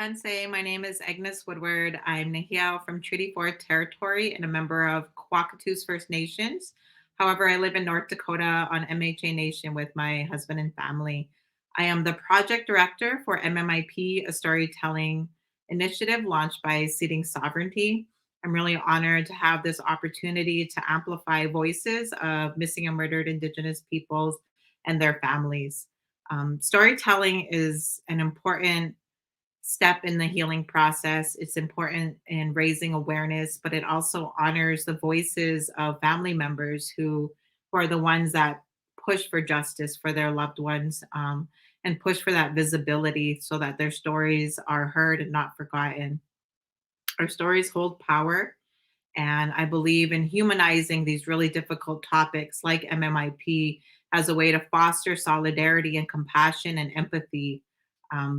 Tensei, my name is Agnes Woodward. I'm Nahiao from Treaty 4 Territory and a member of Kwakatu's First Nations. However, I live in North Dakota on MHA Nation with my husband and family. I am the project director for MMIP, a storytelling initiative launched by Seeding Sovereignty. I'm really honored to have this opportunity to amplify voices of missing and murdered Indigenous peoples and their families. Storytelling is an important step in the healing process. It's important in raising awareness, but it also honors the voices of family members who are the ones that push for justice for their loved ones, and push for that visibility so that their stories are heard and not forgotten. Our stories hold power, and I believe in humanizing these really difficult topics like MMIP as a way to foster solidarity and compassion and empathy.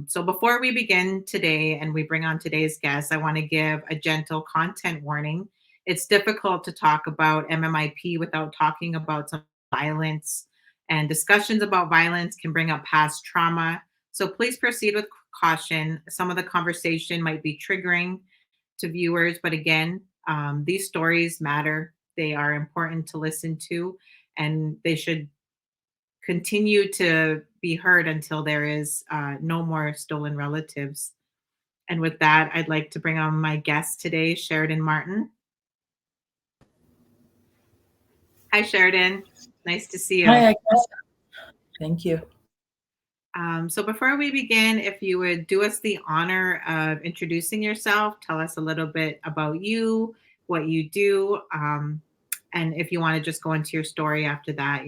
So before we begin today and we bring on today's guest, I want to give a gentle content warning. It's difficult to talk about MMIP without talking about some violence, and discussions about violence can bring up past trauma. So please proceed with caution. Some of the conversation might be triggering to viewers, but again, these stories matter. They are important to listen to, and they should continue to be heard until there is no more stolen relatives. And with that, I'd like to bring on my guest today, Sheridan Martin. Hi, Sheridan. Nice to see you. Hi, Agnes. Thank you. So before we begin, if you would do us the honor of introducing yourself, tell us a little bit about you, what you do, and if you want to just go into your story after that,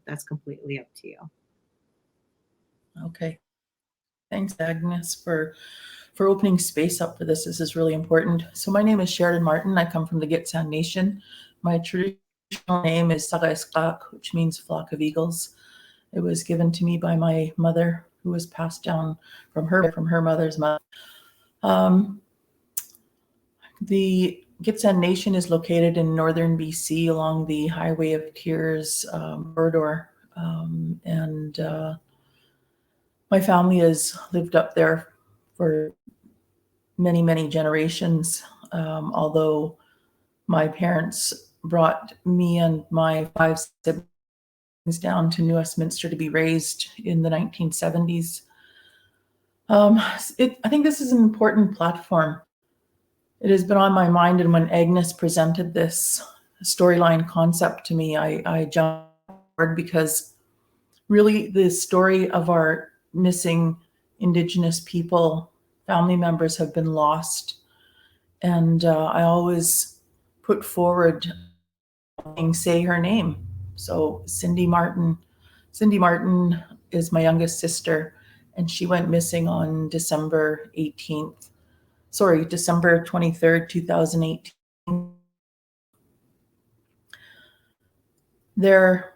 that's completely up to you. Okay. Thanks, Agnes, for opening space up for this. This is really important. So my name is Sheridan Martin. I come from the Gitxsan Nation. My traditional name is Sagaeskak, which means flock of eagles. It was given to me by my mother, who was passed down from her mother's mother. The Gitxsan Nation is located in northern BC along the Highway of Tears corridor, and my family has lived up there for many, many generations, although my parents brought me and my 5 siblings down to New Westminster to be raised in the 1970s. I think this is an important platform. It has been on my mind, and when Agnes presented this storyline concept to me, I jumped forward because really the story of our missing Indigenous people, family members have been lost. And I always put forward say her name. So Cindy Martin. Cindy Martin is my youngest sister, and she went missing on December 23rd, 2018. There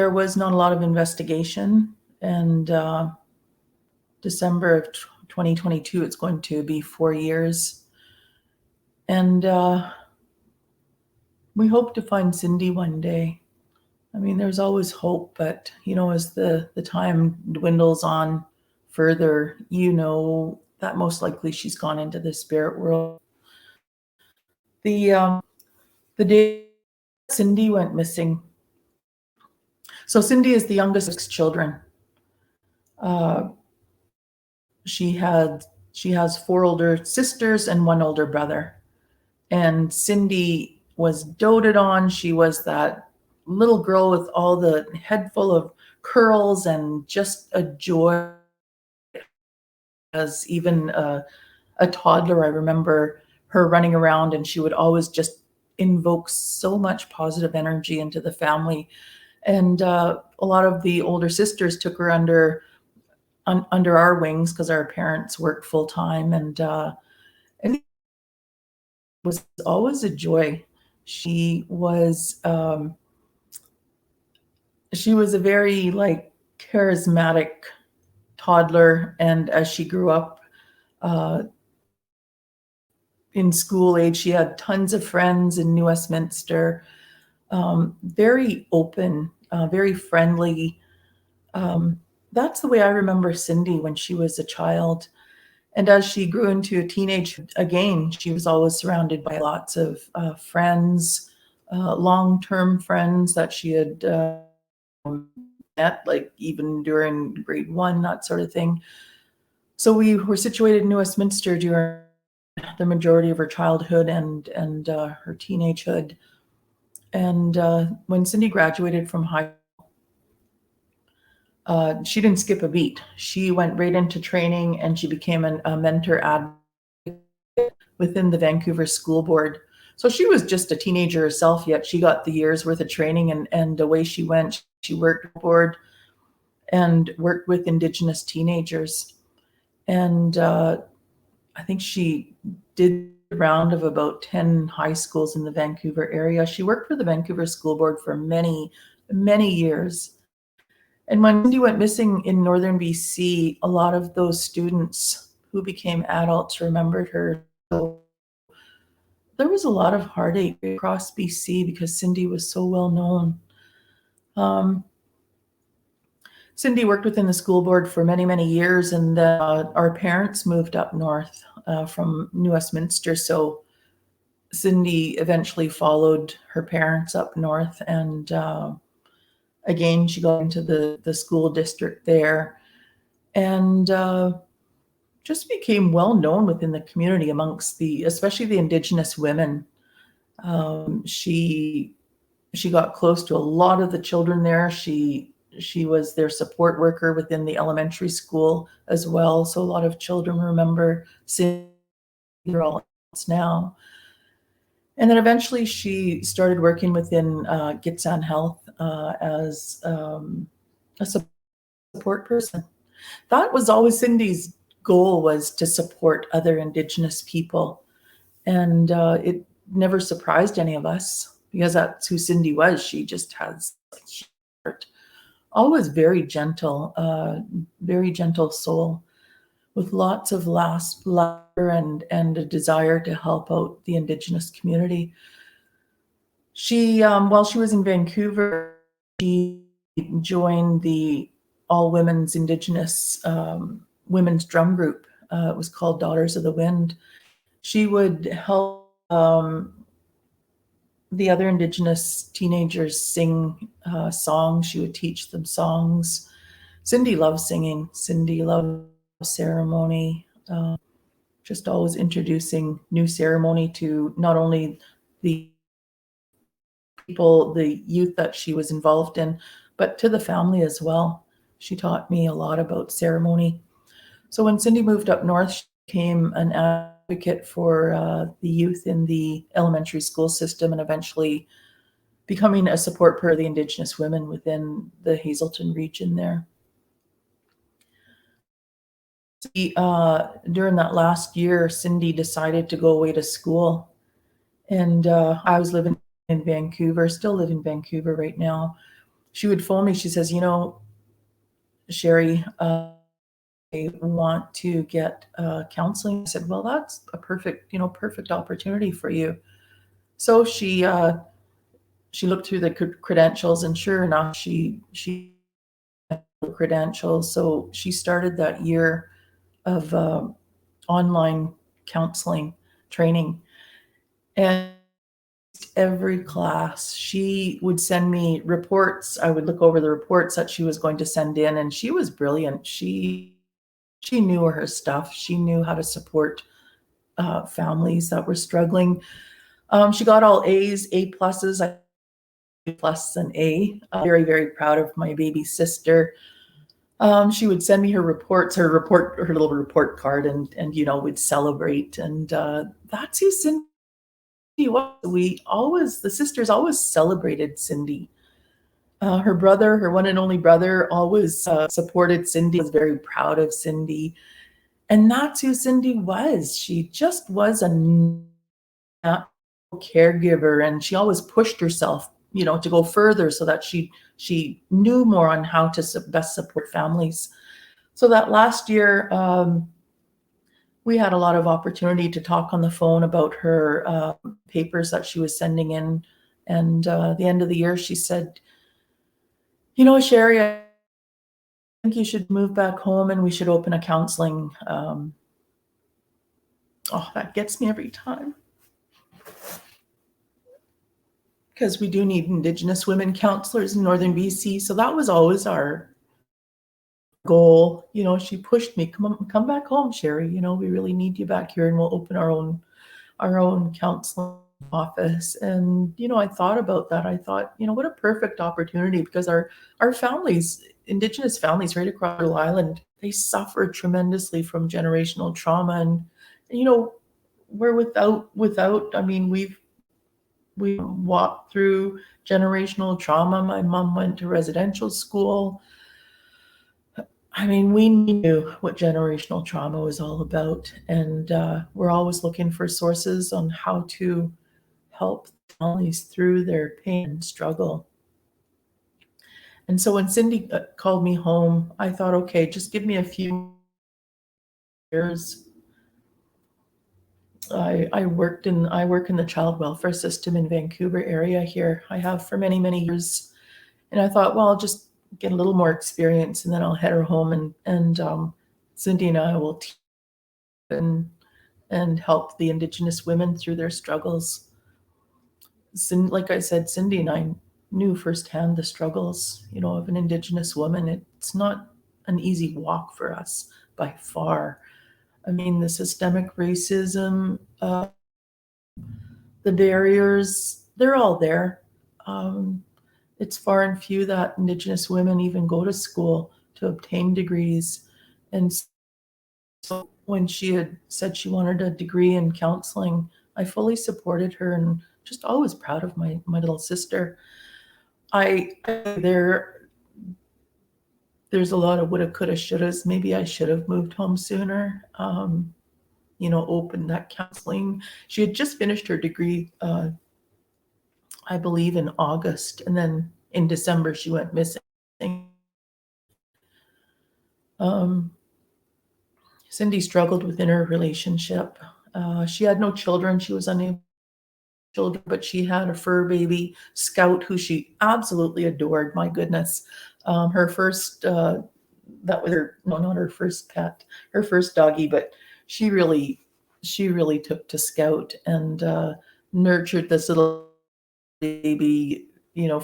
was not a lot of investigation, and December of 2022, it's going to be 4 years. And we hope to find Cindy one day. I mean, there's always hope, but, as the time dwindles on further, that most likely she's gone into the spirit world. The day Cindy went missing. So Cindy is the youngest of 6 children. She has 4 older sisters and 1 older brother. And Cindy was doted on. She was that little girl with all the head full of curls and just a joy. As even a toddler, I remember her running around, and she would always just invoke so much positive energy into the family. And a lot of the older sisters took her under our wings because our parents worked full time, and it was always a joy. She was a very charismatic toddler, and as she grew up in school age, she had tons of friends in New Westminster. Very open, very friendly. that's the way I remember Cindy when she was a child. And as she grew into a teenage, again, she was always surrounded by lots of friends, long-term friends that she had met, like even during grade 1, that sort of thing. So we were situated in New Westminster during the majority of her childhood and her teenagehood. And when Cindy graduated from high she didn't skip a beat. She went right into training and she became a mentor advocate within the Vancouver School Board. So she was just a teenager herself, yet she got the year's worth of training, and away she went. She worked board and worked with Indigenous teenagers. And I think she did a round of about 10 high schools in the Vancouver area. She worked for the Vancouver School Board for many, many years. And when Cindy went missing in northern BC, a lot of those students who became adults remembered her. So there was a lot of heartache across BC because Cindy was so well known. Cindy worked within the school board for many, many years, and then our parents moved up north from New Westminster. So Cindy eventually followed her parents up north, and again, she got into the school district there, and just became well known within the community amongst especially the Indigenous women. She got close to a lot of the children there. She was their support worker within the elementary school as well. So a lot of children remember seeing her all now. And then eventually she started working within Gitsan Health as a support person. That was always Cindy's goal, was to support other Indigenous people. And it never surprised any of us because that's who Cindy was. She just has heart. Always very gentle soul with lots of laughter and a desire to help out the Indigenous community. She, while she was in Vancouver, she joined the all women's Indigenous women's drum group. It was called Daughters of the Wind. She would help the other Indigenous teenagers sing songs. She would teach them songs. Cindy loved singing. Cindy loved ceremony, just always introducing new ceremony to not only the people, the youth that she was involved in, but to the family as well. She taught me a lot about ceremony. So when Cindy moved up north, she became an advocate for the youth in the elementary school system and eventually becoming a support for the Indigenous women within the Hazelton region there. During that last year, Cindy decided to go away to school. And I was living in Vancouver, still live in Vancouver right now. She would phone me. She says, Sherry, I want to get counseling. I said, well, that's a perfect opportunity for you. So she looked through the credentials, and sure enough, she had credentials. So she started that year of online counseling training. And every class, she would send me reports. I would look over the reports that she was going to send in, and she was brilliant. She knew her stuff. She knew how to support families that were struggling. She got all A's, A pluses, A plus and A. Very, very proud of my baby sister. She would send me her reports, her little report card, and we'd celebrate. And that's who Cindy was. The sisters always celebrated Cindy. Her brother, her one and only brother, always supported Cindy, was very proud of Cindy. And that's who Cindy was. She just was a natural caregiver, and she always pushed herself, to go further so that she knew more on how to best support families. So that last year, we had a lot of opportunity to talk on the phone about her papers that she was sending in. And the end of the year, she said, Sherry, think you should move back home and we should open a counseling. That gets me every time. Because we do need Indigenous women counselors in Northern BC. So that was always our goal. She pushed me, come back home, Sherry. We really need you back here, and we'll open our own counseling office. And I thought about that. I thought, what a perfect opportunity, because our families, Indigenous families right across the island, they suffer tremendously from generational trauma. And we're without. I mean, we walked through generational trauma. My mom went to residential school. I mean, we knew what generational trauma was all about, and we're always looking for sources on how to help families through their pain and struggle. And so when Cindy called me home, I thought, okay, just give me a few years. I work in the child welfare system in Vancouver area here. I have for many, many years. And I thought, well, I'll just get a little more experience, and then I'll head her home, and Cindy and I will teach and help the Indigenous women through their struggles. Like I said, Cindy and I knew firsthand the struggles, of an Indigenous woman. It's not an easy walk for us by far. I mean, the systemic racism, the barriers, they're all there. It's far and few that Indigenous women even go to school to obtain degrees. And so when she had said she wanted a degree in counseling, I fully supported her, and just always proud of my little sister. There's a lot of woulda, coulda, shouldas. Maybe I should have moved home sooner. Opened that counseling. She had just finished her degree, I believe, in August, and then in December she went missing. Cindy struggled within her relationship. She had no children. She was unable to have children, but she had a fur baby, Scout, who she absolutely adored. My goodness. Her first, that was her, no, not her first pet, her first doggy, but she really took to Scout and nurtured this little baby,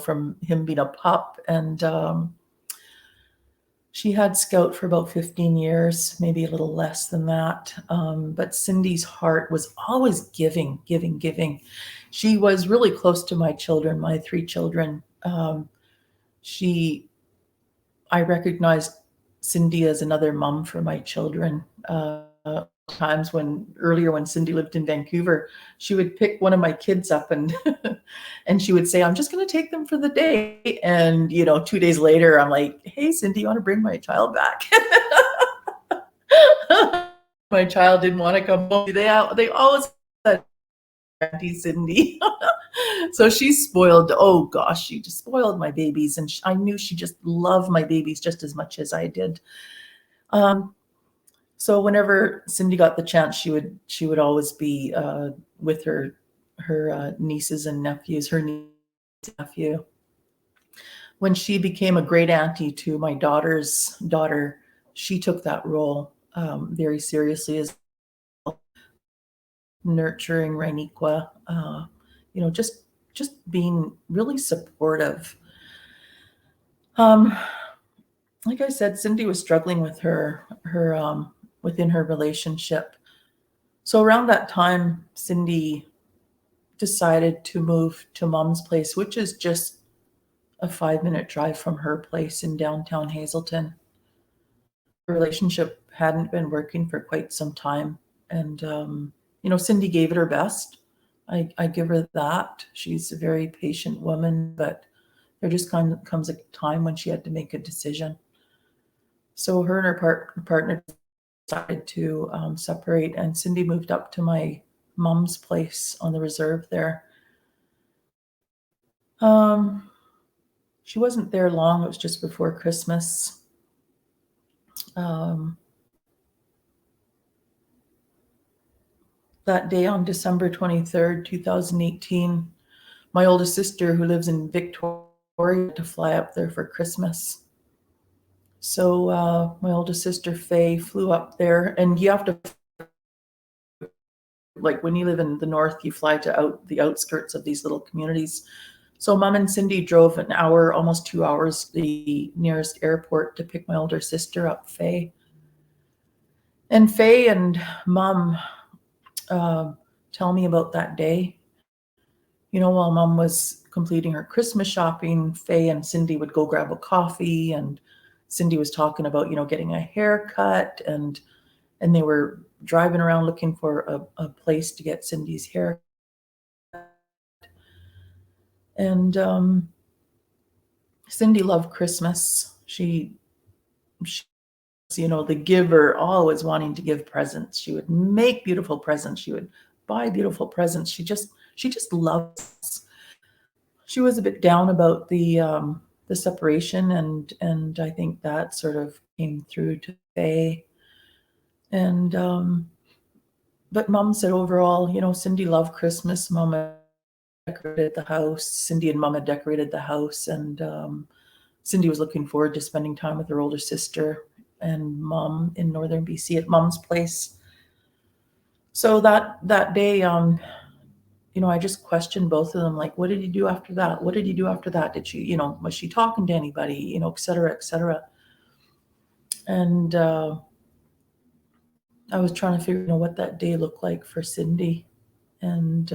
from him being a pup. And she had Scout for about 15 years, maybe a little less than that. But Cindy's heart was always giving. She was really close to my children, my 3 children. I recognized Cindy as another mom for my children. Times when Cindy lived in Vancouver, she would pick one of my kids up and and she would say, I'm just going to take them for the day. And 2 days later, I'm like, hey, Cindy, you want to bring my child back? My child didn't want to come home. They always said, Auntie Cindy. So she spoiled, oh gosh, she just spoiled my babies. And I knew she just loved my babies just as much as I did. So whenever Cindy got the chance, she would always be with her nieces and nephews, her niece and nephew. When she became a great auntie to my daughter's daughter, she took that role very seriously, as well, nurturing Rainiqua, just being really supportive. Like I said, Cindy was struggling with her within her relationship. So around that time, Cindy decided to move to Mom's place, which is just a 5-minute drive from her place in downtown Hazelton. The relationship hadn't been working for quite some time. And, Cindy gave it her best. I give her that. She's a very patient woman, but there just comes a time when she had to make a decision. So her and her partner decided to separate, and Cindy moved up to my mom's place on the reserve there. She wasn't there long. It was just before Christmas. That day on December 23rd, 2018, my oldest sister, who lives in Victoria, had to fly up there for Christmas. So my oldest sister Faye flew up there, and you have to, like when you live in the north, you fly to the outskirts of these little communities. So Mom and Cindy drove an hour, almost 2 hours, the nearest airport to pick my older sister up, Faye. And Faye and Mom tell me about that day. You know, while Mom was completing her Christmas shopping, Faye and Cindy would go grab a coffee, and Cindy was talking about, getting a haircut, and they were driving around looking for a place to get Cindy's hair. And Cindy loved Christmas. She the giver, always wanting to give presents. She would make beautiful presents. She would buy beautiful presents. She just loves. She was a bit down about the separation, and I think that sort of came through to Faye. And but Mom said overall, Cindy loved Christmas. Mom decorated the house. Cindy and Mom had decorated the house, and Cindy was looking forward to spending time with her older sister and Mom in northern BC at Mom's place. So that day, I just questioned both of them, like, what did you do after that? What did you do after that? Did she, was she talking to anybody, et cetera, et cetera. And I was trying to figure out what that day looked like for Cindy. And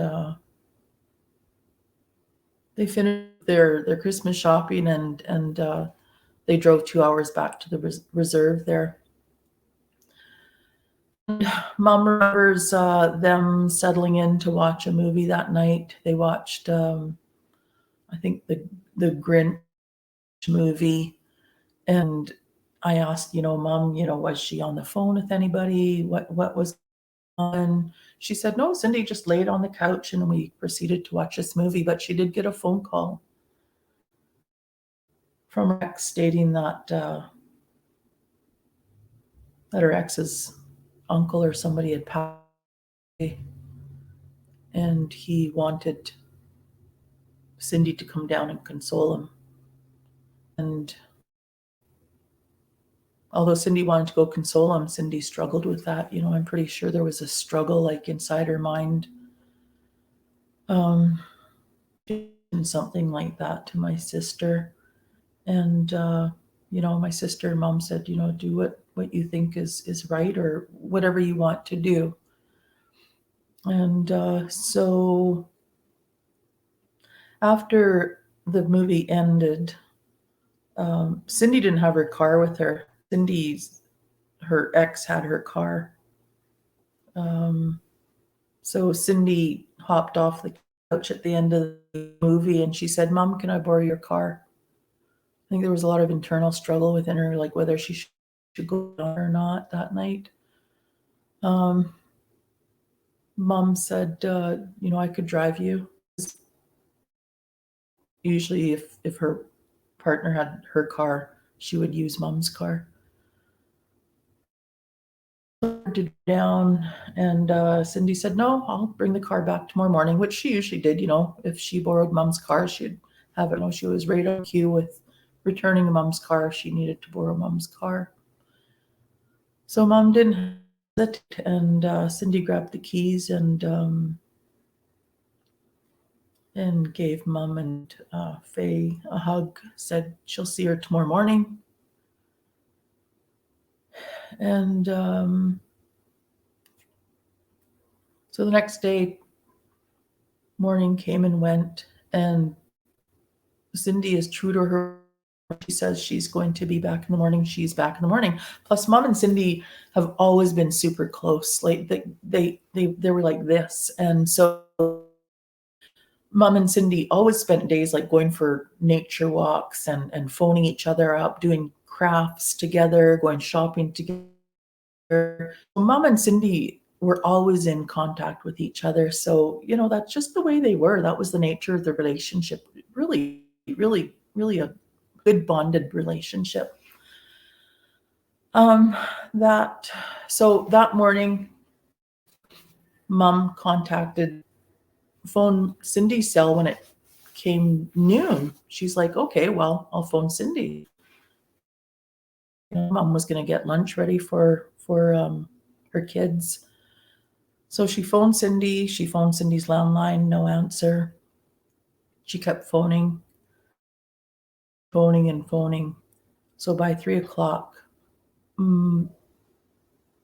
they finished their Christmas shopping, and they drove 2 hours back to the reserve there. Mom remembers them settling in to watch a movie that night. They watched, I think, the Grinch movie. And I asked, Mom, was she on the phone with anybody? What was on? She said, no, Cindy just laid on the couch and we proceeded to watch this movie. But she did get a phone call from her ex stating that her ex's uncle or somebody had passed away, and he wanted Cindy to come down and console him. And although Cindy wanted to go console him, Cindy struggled with that. I'm pretty sure there was a struggle like inside her mind. Something like that to my sister. And, my sister and Mom said, do what you think is right, or whatever you want to do. And so after the movie ended, Cindy didn't have her car with her. Her ex had her car. So Cindy hopped off the couch at the end of the movie, and she said, Mom, can I borrow your car? I think there was a lot of internal struggle within her, like whether she should go on or not that night. Mom said, I could drive you. Usually if her partner had her car, she would use Mom's car. Down, and Cindy said, no, I'll bring the car back tomorrow morning, which she usually did. If she borrowed Mom's car, she'd have it. She was right on cue with returning Mom's car if she needed to borrow Mom's car. So Mom didn't hesitate, and Cindy grabbed the keys and gave Mom and Faye a hug, said she'll see her tomorrow morning. And so the next day, morning came and went, and Cindy is true to her. She says she's going to be back in the morning. She's back in the morning. Plus, Mom and Cindy have always been super close. Like they were like this, and so Mom and Cindy always spent days like going for nature walks and phoning each other up, doing crafts together, going shopping together. Mom and Cindy were always in contact with each other. So, that's just the way they were. That was the nature of the relationship. Really, really, really a good bonded relationship. That morning, Mom phoned Cindy's cell when it came noon. She's like, okay, well, I'll phone Cindy. Mom was going to get lunch ready for her kids. So she phoned Cindy. She phoned Cindy's landline, no answer. She kept phoning and phoning. So by 3 o'clock,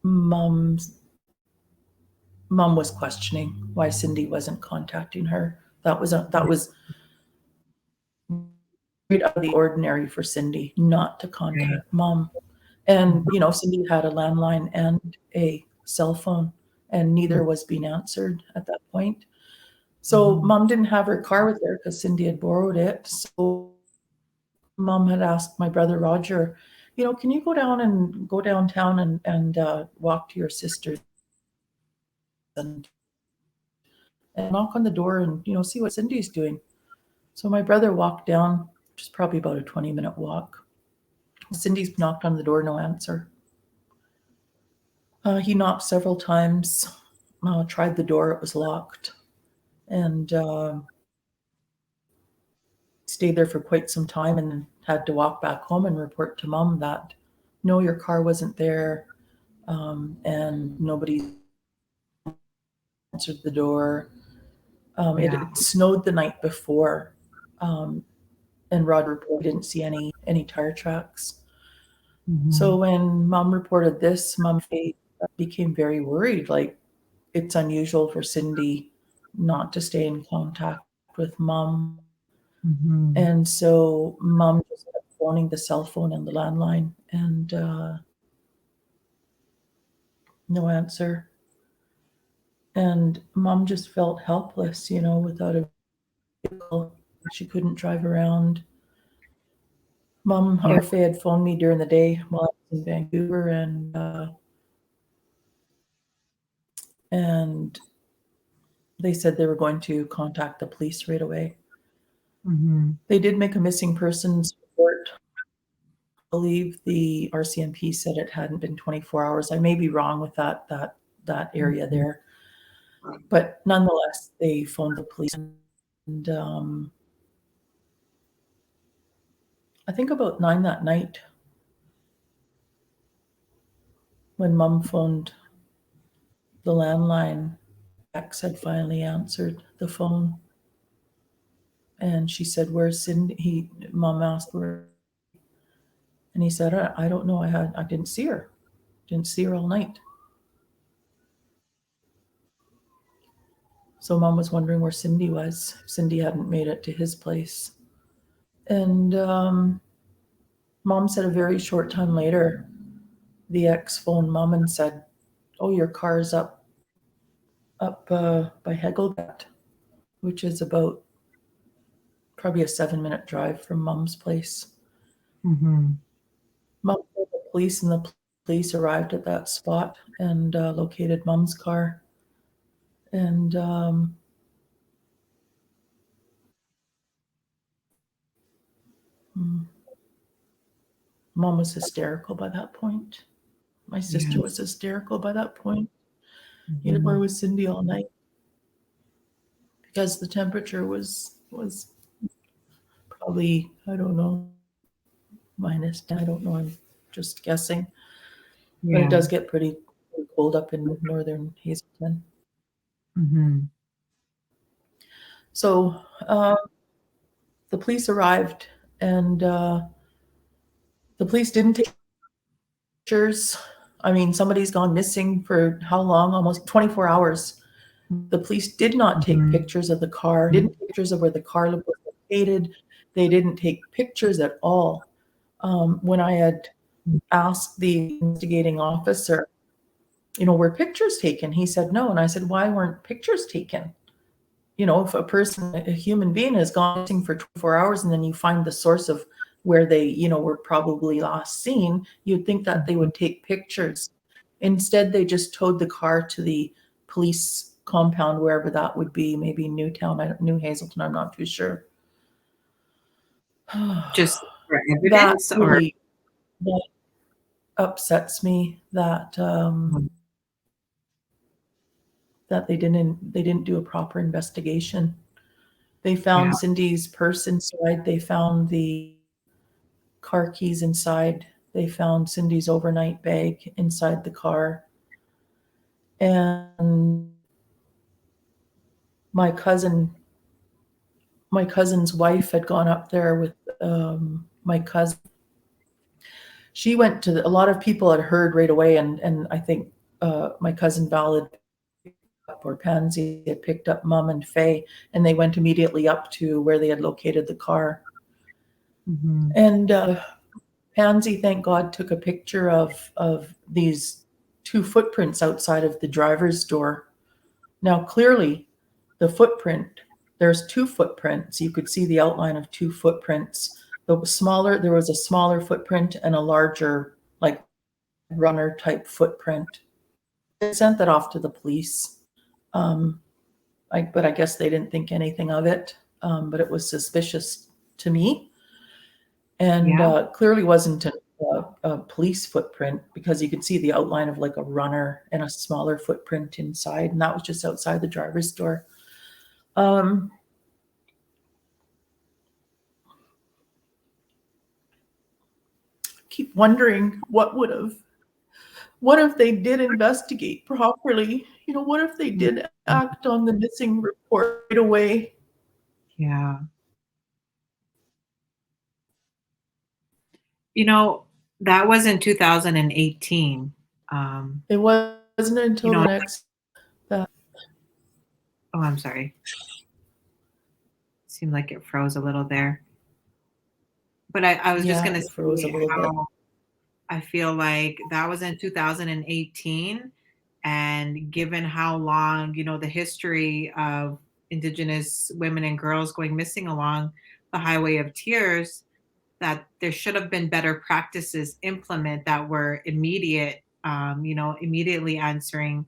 mom's mom was questioning why Cindy wasn't contacting her. That was right out of the ordinary for Cindy not to contact mom. And Cindy had a landline and a cell phone, and neither was being answered at that point. So mom didn't have her car with her because Cindy had borrowed it. So mom had asked my brother Roger, can you go downtown and walk to your sister's and knock on the door and see what Cindy's doing. So my brother walked down, which is probably about a 20-minute walk. Cindy's knocked on the door, no answer. He knocked several times, tried the door, it was locked, and stayed there for quite some time, and had to walk back home and report to mom that no, your car wasn't there, and nobody answered the door. It snowed the night before, and Roger didn't see any tire tracks. So when mom reported this, mom became very worried. Like, it's unusual for Cindy not to stay in contact with mom. And so mom just kept phoning the cell phone and the landline, and no answer. And mom just felt helpless, without a vehicle. She couldn't drive around. Mom or Faye had phoned me during the day while I was in Vancouver, and they said they were going to contact the police right away. They did make a missing persons report. I believe the RCMP said it hadn't been 24 hours. I may be wrong with that area there, but nonetheless, they phoned the police. And I think about 9 that night, when mom phoned the landline, ex had finally answered the phone. And she said, "Where's Cindy?" Mom asked where, and he said, "I don't know. I didn't see her. Didn't see her all night." So mom was wondering where Cindy was. Cindy hadn't made it to his place. And mom said a very short time later, the ex phoned mom and said, "Oh, your car's up by Hegelgat," which is about probably a 7-minute drive from mom's place. Mom called the police, and the police arrived at that spot and located mom's car. And mom was hysterical by that point. My sister was hysterical by that point. Where was Cindy all night? Because the temperature was probably, I don't know, -10. I don't know. I'm just guessing. But it does get pretty cold up in northern Hazelton. So the police arrived, and the police didn't take pictures. I mean, somebody's gone missing for how long? Almost 24 hours. The police did not take pictures of the car, didn't take pictures of where the car was located. They didn't take pictures at all. When I had asked the investigating officer, were pictures taken? He said no. And I said, why weren't pictures taken? If a human being has gone missing for 24 hours and then you find the source of where they, were probably last seen, you'd think that they would take pictures. Instead, they just towed the car to the police compound, wherever that would be, maybe Newtown, New Hazelton, I'm not too sure. Just for evidence, that upsets me that that they didn't do a proper investigation. They found Cindy's purse inside. They found the car keys inside they found Cindy's overnight bag inside the car. And my cousin's wife had gone up there with my cousin. She went to a lot of people had heard right away, and I think my cousin Val had or Pansy had picked up Mum and Faye, and they went immediately up to where they had located the car. Mhm. And Pansy, thank God, took a picture of these two footprints outside of the driver's door. Now, clearly, the footprint, there's two footprints. You could see the outline of two footprints. There was a smaller footprint and a larger, like runner type footprint. They sent that off to the police. But I guess they didn't think anything of it. But it was suspicious to me, and Yeah. clearly wasn't a police footprint because you could see the outline of like a runner and a smaller footprint inside, and that was just outside the driver's door. Keep wondering what if they did investigate properly? What if they did act on the missing report right away? Yeah. You know, that was in 2018. It wasn't You until know, the next that oh, I'm sorry. Seemed like it froze a little there. But I was just yeah, gonna it froze a say little bit. how I feel like that was in 2018, and given how long, the history of Indigenous women and girls going missing along the Highway of Tears, that there should have been better practices implement that were immediate, immediately answering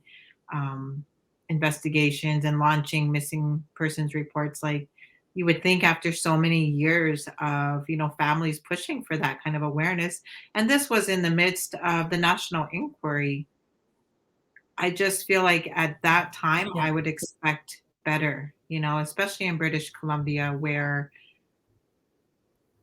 investigations and launching missing persons reports. Like you would think after so many years of, families pushing for that kind of awareness. And this was in the midst of the national inquiry. I just feel like at that time Yeah, I would expect better, especially in British Columbia where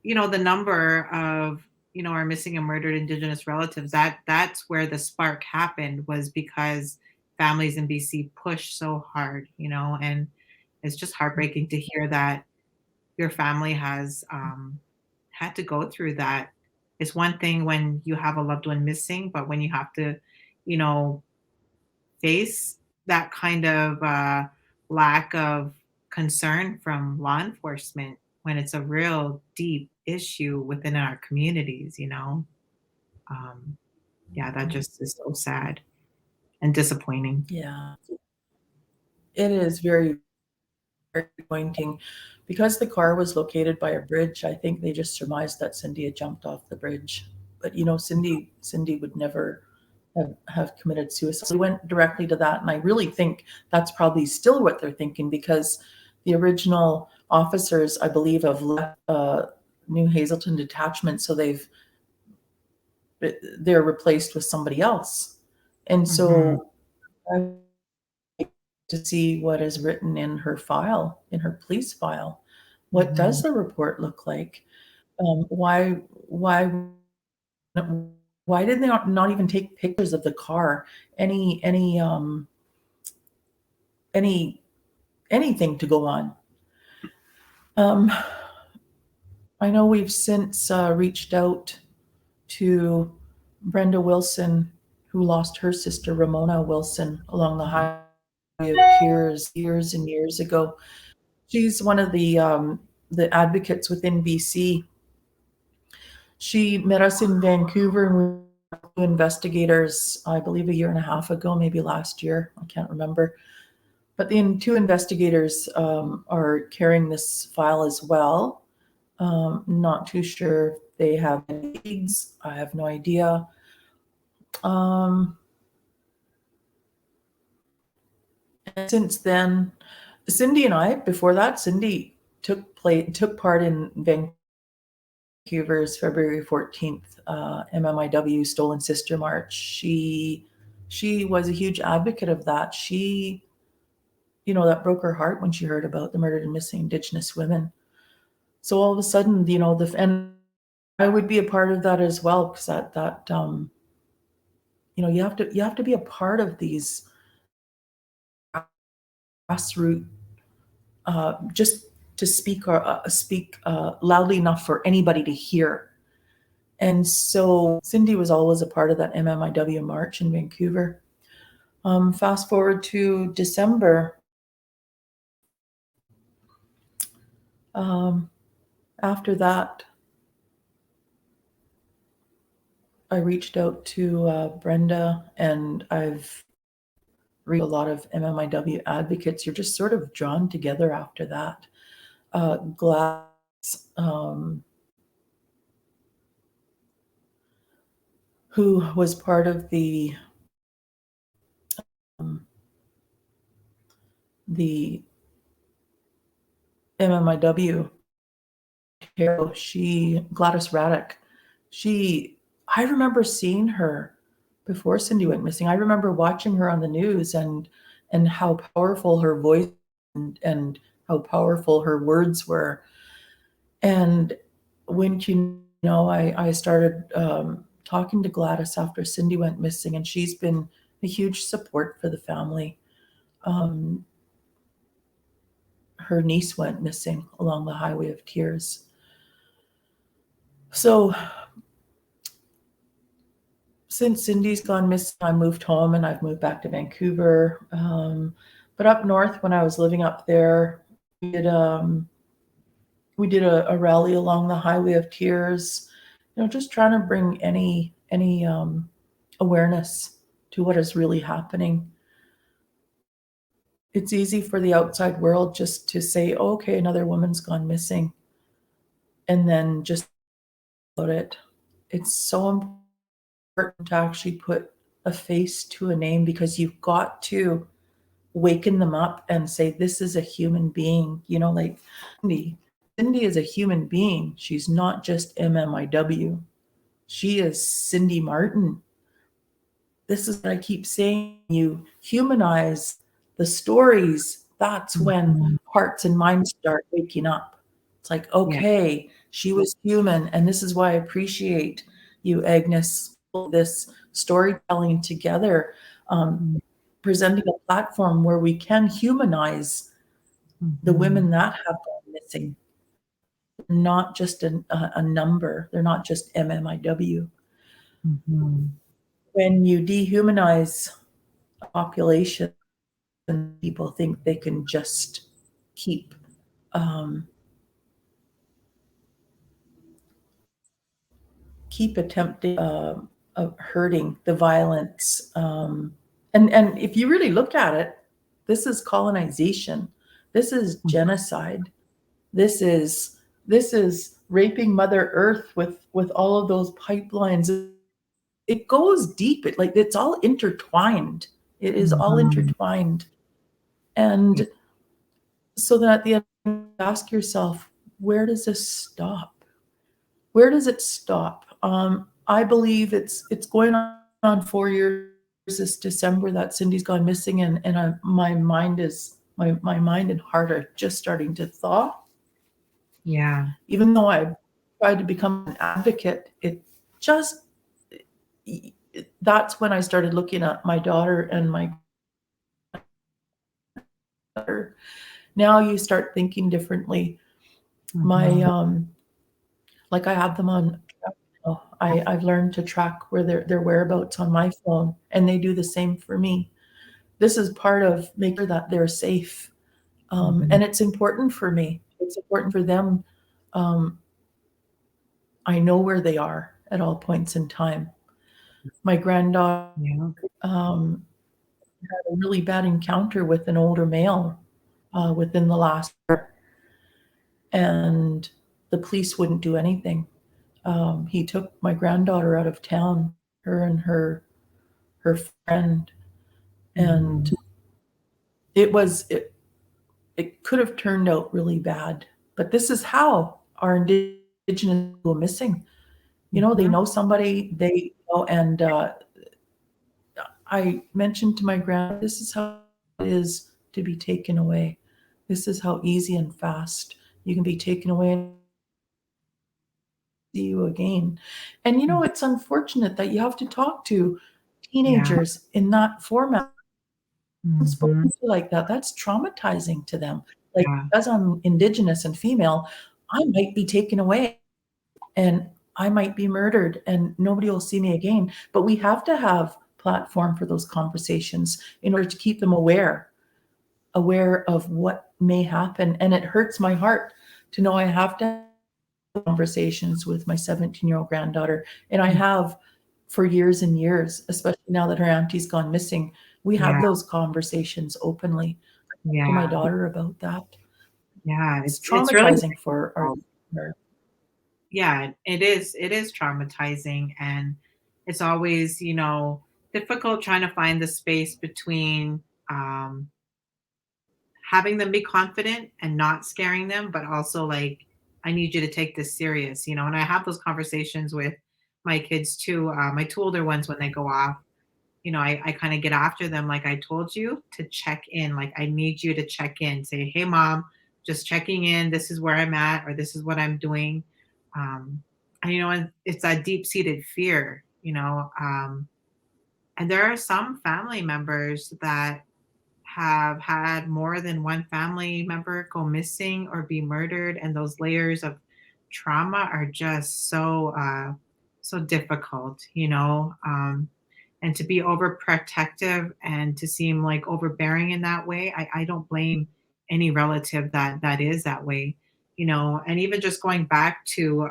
the number of our missing and murdered indigenous relatives, that's where the spark happened, was because families in BC pushed so hard, and it's just heartbreaking to hear that your family has had to go through that. It's one thing when you have a loved one missing, but when you have to you know face that kind of lack of concern from law enforcement when it's a real deep issue within our communities, Um, yeah, that just is so sad and disappointing. yeah. It is very, very disappointing. Because the car was located by a bridge, I think they just surmised that Cindy had jumped off the bridge. But Cindy would never have committed suicide. So we went directly to that, and I really think that's probably still what they're thinking because the original officers, I believe, have left New Hazelton detachment, so they're replaced with somebody else. And Mhm. so I to see what is written in her file, in her police file. What Mhm. does the report look like? Why why did they not even take pictures of the car? Any any any anything to go on? Um, I know we've since reached out to Brenda Wilson, who lost her sister Ramona Wilson along the Highway of Tears years and years ago. She's one of the advocates within BC. She met us in Vancouver, and we were investigators, I believe, a year and a half ago, maybe last year. I can't remember. But the two investigators are carrying this file as well. Not too sure if they have any leads. I have no idea. Um, and since then, Cindy and I, before that, Cindy took part in Vancouver's February 14th MMIW Stolen Sister March. She was a huge advocate of that. That broke her heart when she heard about the murdered and missing Indigenous women. So all of a sudden, the and I would be a part of that as well, because you have to be a part of these grassroots, just to speak loudly enough for anybody to hear. And so Cindy was always a part of that MMIW march in Vancouver. Fast forward to December. After that, I reached out to Brenda, and I've read a lot of MMIW advocates. You're just sort of drawn together after that. Gladys, who was part of the MMIW, Gladys Raddick, I remember seeing her before Cindy went missing. I remember watching her on the news, and how powerful her voice and how powerful her words were. And when I started talking to Gladys after Cindy went missing, and she's been a huge support for the family. Her niece went missing along the Highway of Tears. So since Cindy's gone missing, I moved home, and I've moved back to Vancouver. But up north, when I was living up there, we did a rally along the Highway of Tears, just trying to bring any awareness to what is really happening. It's easy for the outside world just to say, oh, okay, another woman's gone missing, and then just about it. It's so important to actually put a face to a name, because you've got to waken them up and say, this is a human being. Like Cindy is a human being. She's not just MMIW. She is Cindy Martin. This is what I keep saying. You humanize the stories. That's when hearts and minds start waking up. It's like, okay, she was human. And this is why I appreciate you, Agnes, this storytelling together, presenting a platform where we can humanize the women that have gone missing. Not just a number. They're not just MMIW. When you dehumanize a population, people think they can just keep attempting hurting, the violence. And if you really look at it, this is colonization. This is genocide. This is raping Mother Earth with all of those pipelines. It goes deep. It's all intertwined. It is all intertwined. And so then at the end, ask yourself, where does this stop? Where does it stop? I believe it's going on 4 years this December that Cindy's gone missing, and my mind and heart are just starting to thaw. Yeah. Even though I've tried to become an advocate, that's when I started looking at my daughter and my daughter. Now you start thinking differently. My like I have them on. I've learned to track where their whereabouts on my phone, and they do the same for me. This is part of making sure that they're safe, and it's important for me. It's important for them. I know where they are at all points in time. My granddaughter had a really bad encounter with an older male within the last year, and the police wouldn't do anything. He took my granddaughter out of town, her and her friend, and it could have turned out really bad. But this is how our Indigenous go missing. They know somebody, and I mentioned to my grandma, this is how it is to be taken away. This is how easy and fast you can be taken away. see you again. And it's unfortunate that you have to talk to Yeah. teenagers in that format, Mhm. spoken to like that. That's traumatizing to them. Like, Yeah. because I'm Indigenous and female, I might be taken away and I might be murdered and nobody will see me again. But we have to have platform for those conversations in order to keep them aware of what may happen. And it hurts my heart to know I have to have conversations with my 17-year-old granddaughter. And I have for years and years, especially now that her auntie's gone missing. We have Yeah. those conversations openly. I talk to my Yeah. daughter about that. Yeah. It's It's really traumatizing for difficult. our Yeah, it is traumatizing, and it's always, difficult trying to find the space between um having them be confident and not scaring them, but also like, I need you to take this serious, and I have those conversations with my kids too. My two older ones, when they go off, I kind of get after them. Like, I told you to check in. Like, I need you to check in. Say, hey, mom, just checking in. This is where I'm at, or this is what I'm doing. And it's that deep seated fear, and there are some family members that have had more than one family member go missing or be murdered, and those layers of trauma are just so difficult, and to be overprotective and to seem like overbearing in that way. I don't blame any relative that is that way, and even just going back to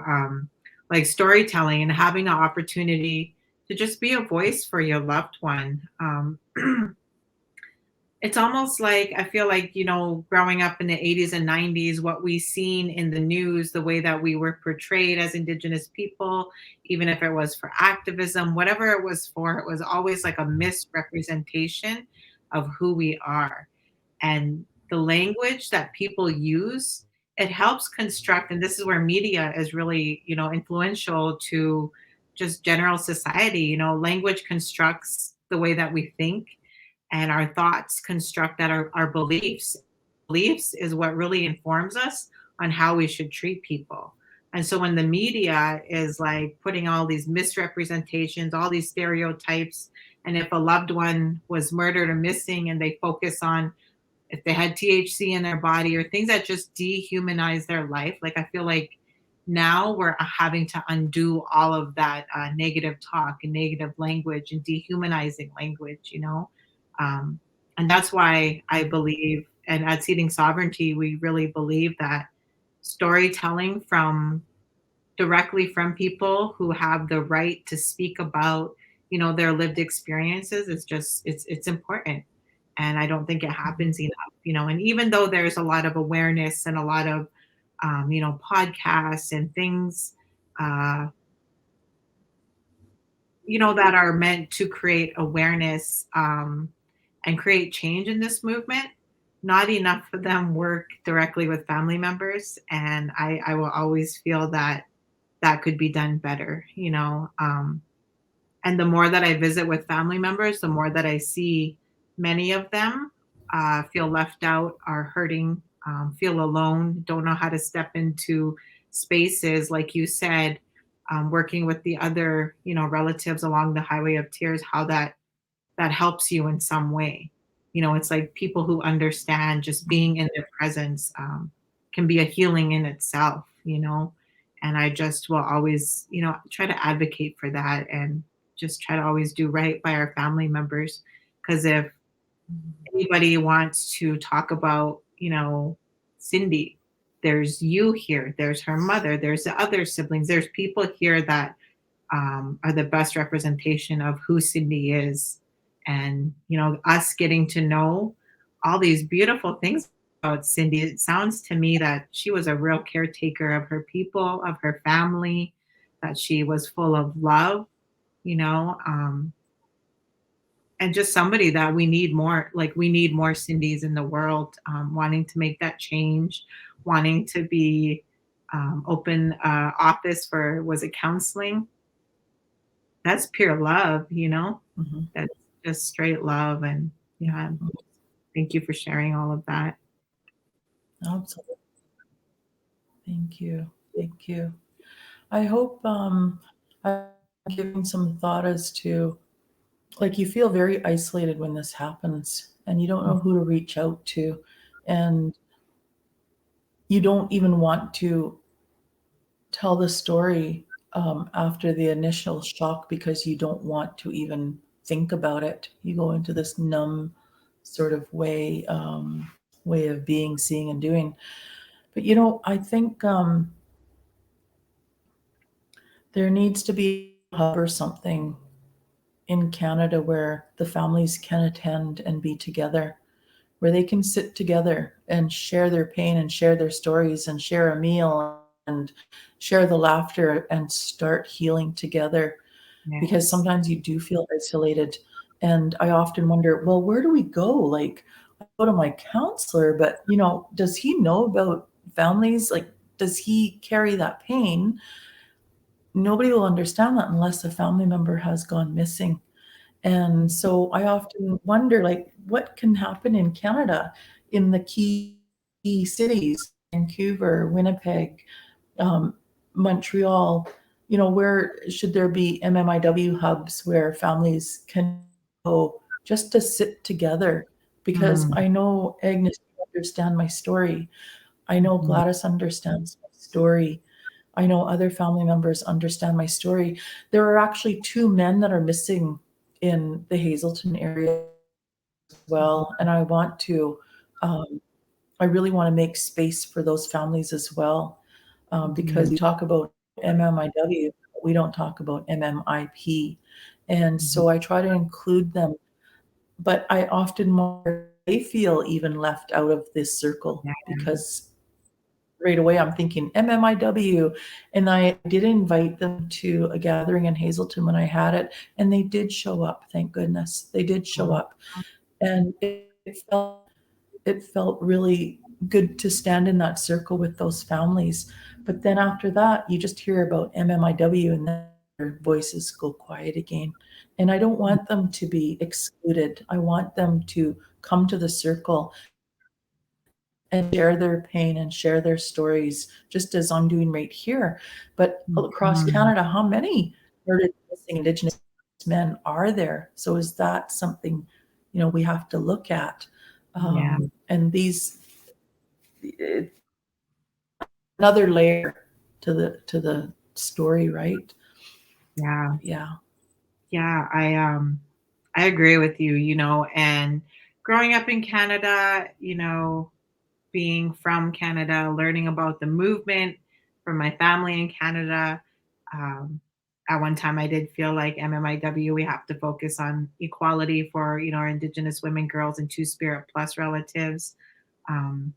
like storytelling and having the opportunity to just be a voice for your loved one. It's almost like I feel like, growing up in the 80s and 90s, what we seen in the news, the way that we were portrayed as Indigenous people, even if it was for activism, whatever it was for, it was always like a misrepresentation of who we are. And the language that people use, it helps construct, and this is where media is really, influential to just general society. Language constructs the way that we think, and our thoughts construct that our beliefs is what really informs us on how we should treat people. And so when the media is like putting all these misrepresentations, all these stereotypes, and if a loved one was murdered or missing, and they focus on if they had THC in their body or things that just dehumanize their life. Like, I feel like now we're having to undo all of that negative talk and negative language and dehumanizing language, Um, and that's why I believe, and at Seeding Sovereignty, we really believe that storytelling directly from people who have the right to speak about, their lived experiences is just it's important. And I don't think it happens enough, and even though there's a lot of awareness and a lot of podcasts and things uh that are meant to create awareness and create change in this movement, not enough of them work directly with family members. And I will always feel that that could be done better, and the more that I visit with family members, the more that I see many of them feel left out, are hurting, feel alone, don't know how to step into spaces, like you said, working with the other, relatives along the highway of tears, how that helps you in some way. It's like people who understand just being in their presence can be a healing in itself, and I just will always, try to advocate for that and just try to always do right by our family members. Because if anybody wants to talk about, Cindy, there's you here, there's her mother, there's the other siblings, there's people here that are the best representation of who Cindy is. And, us getting to know all these beautiful things about Cindy, it sounds to me that she was a real caretaker of her people, of her family, that she was full of love, you know, um, and just somebody that we need more, like we need more Cindy's in the world, wanting to make that change, wanting to be open office for, was it counseling? That's pure love, Mhm. That's just straight love. And yeah, thank you for sharing all of that. Absolutely. Thank you. Thank you. I hope I'm giving some thought as to, like, you feel very isolated when this happens and you don't know who to reach out to, and you don't even want to tell the story after the initial shock because you don't want to even think about it. You go into this numb sort of way of being, seeing, and doing. But I think there needs to be a hub or something in Canada where the families can attend and be together, where they can sit together and share their pain and share their stories and share a meal and share the laughter and start healing together. Because Yes. sometimes you do feel isolated. And I often wonder, well, where do we go? Like, I go to my counselor, but does he know about families? Like, does he carry that pain? Nobody will understand that unless a family member has gone missing. And so I often wonder, like, what can happen in Canada in the key cities, Vancouver, Winnipeg, um, Montreal, where should there be MMIW hubs where families can go just to sit together? Because Mm, I know, Agnes, you understand my story. I know mhm. Gladys understands my story. I know other family members understand my story. There are actually two men that are missing in the Hazelton area as well. And um, I really want to make space for those families as well, because Mhm. we talk about MMIW, but we don't talk about MMIP. And Mhm. so I try to include them, but I often wonder if they feel even left out of this circle, Yeah. because right away I'm thinking MMIW. And I did invite them to a gathering in Hazelton when I had it, and they did show up. Thank goodness. They did show Wow. up. And it felt really good to stand in that circle with those families. But then after that, you just hear about MMIW and then their voices go quiet again. And I don't want them to be excluded. I want them to come to the circle and share their pain and share their stories, just as I'm doing right here. But across Mhm. Canada, how many murdered missing Indigenous men are there? So is that something we have to look at? Yeah. And these another layer to the story, right? Yeah. Yeah. Yeah. I agree with you, and growing up in Canada, being from Canada, learning about the movement from my family in Canada. Um, at one time, I did feel like MMIW, we have to focus on equality for, our Indigenous women, girls, and Two Spirit Plus relatives. Um,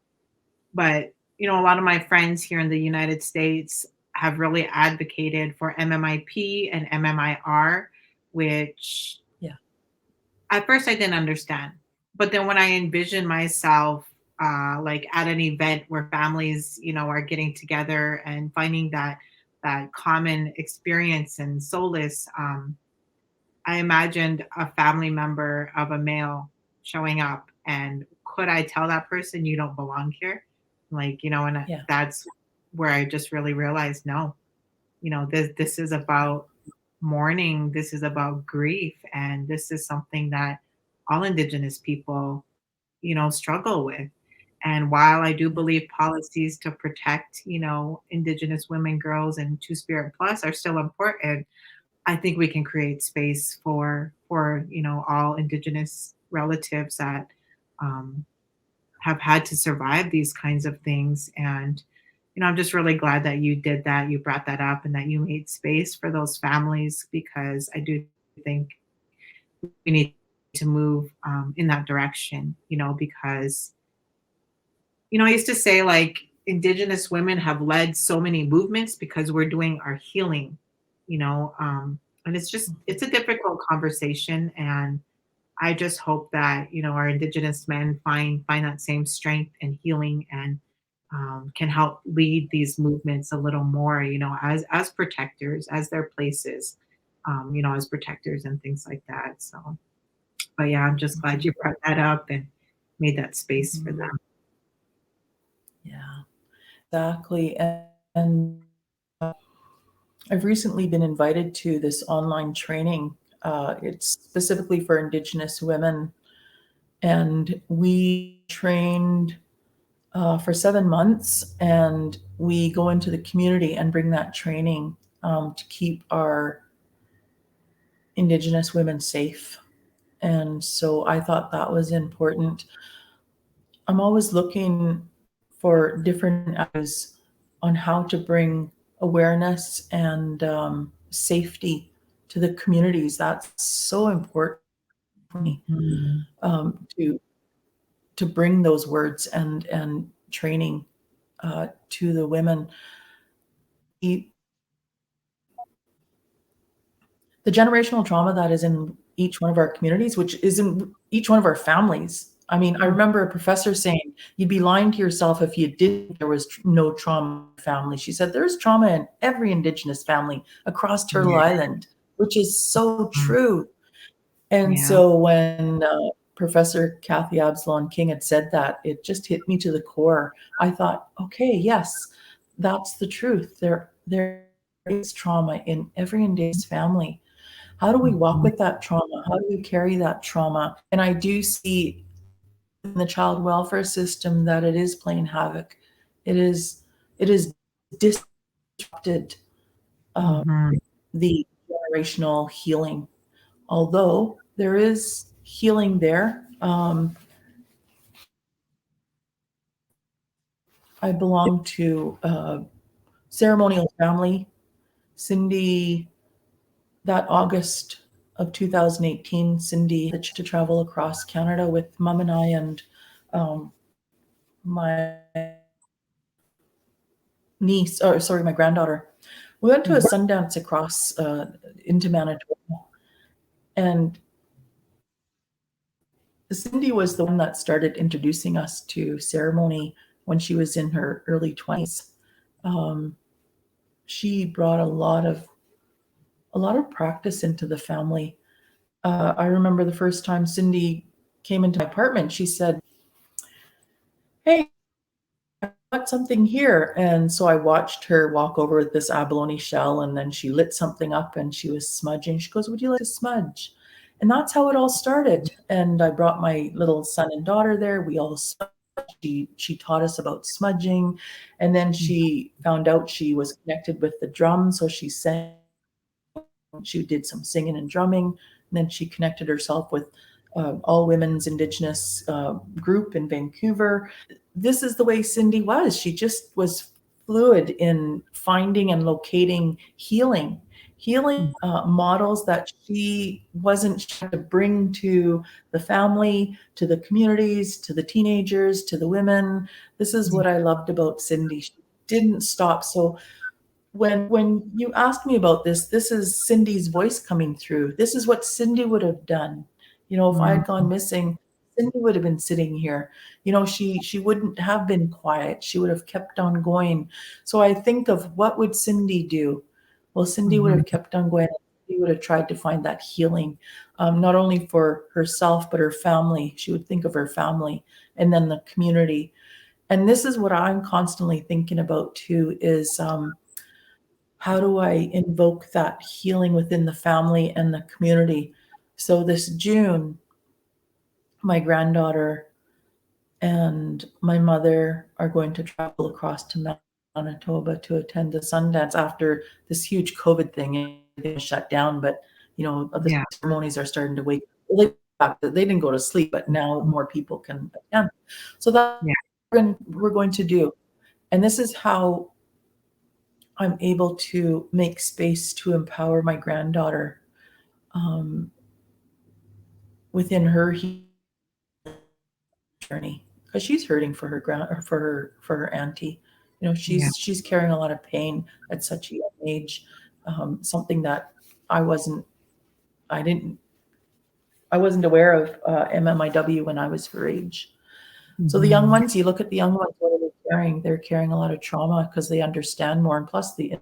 but, a lot of my friends here in the United States have really advocated for MMIP and MMIR, which Yeah. at first I didn't understand. But then when I envision myself like at an event where families, are getting together and finding that common experience and solace, I imagined a family member of a male showing up, and could I tell that person you don't belong here? Like, and Yeah. that's where I just really realized, no, this is about mourning, this is about grief, and this is something that all Indigenous people, struggle with. And while I do Yeah. believe policies to protect, Indigenous women, girls, and Two Spirit Plus are still important, I think we can create space for all Indigenous relatives that um, have had to survive these kinds of things. And I'm just really glad that you did that, you brought that up, and that you made space for those families, because I do think we need to move in that direction, because I used to say, like, Indigenous women have led so many movements because we're doing our healing, and it's a difficult conversation. And I just hope that, our Indigenous men find that same strength and healing, and can help lead these movements a little more, as protectors, as their places, as protectors and things like that. So, but yeah, I'm just glad you brought that up and made that space for Mhm. them. Yeah. Exactly. And I've recently been invited to this online training. It's specifically for Indigenous women, and we trained for 7 months, and we go into the community and bring that training to keep our Indigenous women safe. And so I thought that was important. I'm always looking for different avenues on how to bring awareness and safety to the communities. That's so important for me, Mhm. to bring those words and training to the women. The, the generational trauma that is in each one of our communities, which is in each one of our families. I mean, I remember a professor saying, you'd be lying to yourself if you didn't, there was no trauma in the family. She said, there's trauma in every Indigenous family across Turtle Yeah. Island, which is so Mhm. true. And Yeah. so when Professor Kathy Absalon King had said that, it just hit me to the core. I thought, okay, yes, that's the truth. There is trauma in every Indigenous family. How do we walk Mhm. with that trauma? How do we carry that trauma? And I do see in the child welfare system that it is playing havoc. It is disrupted uh, Mhm. the generational healing. Although there is healing there, I belong to a ceremonial family. Cindy, that August of 2018, Cindy had to travel across Canada with mom and I and my niece, or sorry, my granddaughter. We went to a Mhm. Sundance across into Manitoba, and Cindy was the one that started introducing us to ceremony when she was in her early 20s. Um, she brought a lot of practice into the family. I remember the first time Cindy came into my apartment, she said, "Hey, got something here." And so I watched her walk over with this abalone shell, and then she lit something up and she was smudging. She goes, "Would you like to smudge?" And that's how it all started. And I brought my little son and daughter there. We all smudged. She taught us about smudging. And then she found out she was connected with the drum. So she did some singing and drumming. And then she connected herself with all women's Indigenous group in Vancouver. This is the way Cindy was. She just was fluid in finding and locating healing models that she wasn't sure to bring to the family, to the communities, to the teenagers, to the women. This is what I loved about Cindy. She didn't stop. So when you asked me about this is Cindy's voice coming through. This is what Cindy would have done. If I Mhm. had gone missing, Cindy would have been sitting here. She wouldn't have been quiet. She would have kept on going. So I think of what would Cindy do? Well, Cindy would Mhm. have kept on going. She would have tried to find that healing, not only for herself, but her family. She would think of her family and then the community. And this is what I'm constantly thinking about too, is how do I invoke that healing within the family and the community? So this June, my granddaughter and my mother are going to travel across to Manitoba to attend the Sundance after this huge COVID thing. Everything was shut down, but the Yeah. ceremonies are starting to wake. Well, they didn't go to sleep, but now more people can attend. So that Yeah. we're going to do, and this is how I'm able to make space to empower my granddaughter um, within her journey, because she's hurting for her for her auntie. Yeah. She's carrying a lot of pain at such a young age. Something that I wasn't I didn't I wasn't aware of MMIW when I was her age. So the young Mhm. ones, you look at the young ones, what are they carrying? They're carrying a lot of trauma because they understand more, and plus the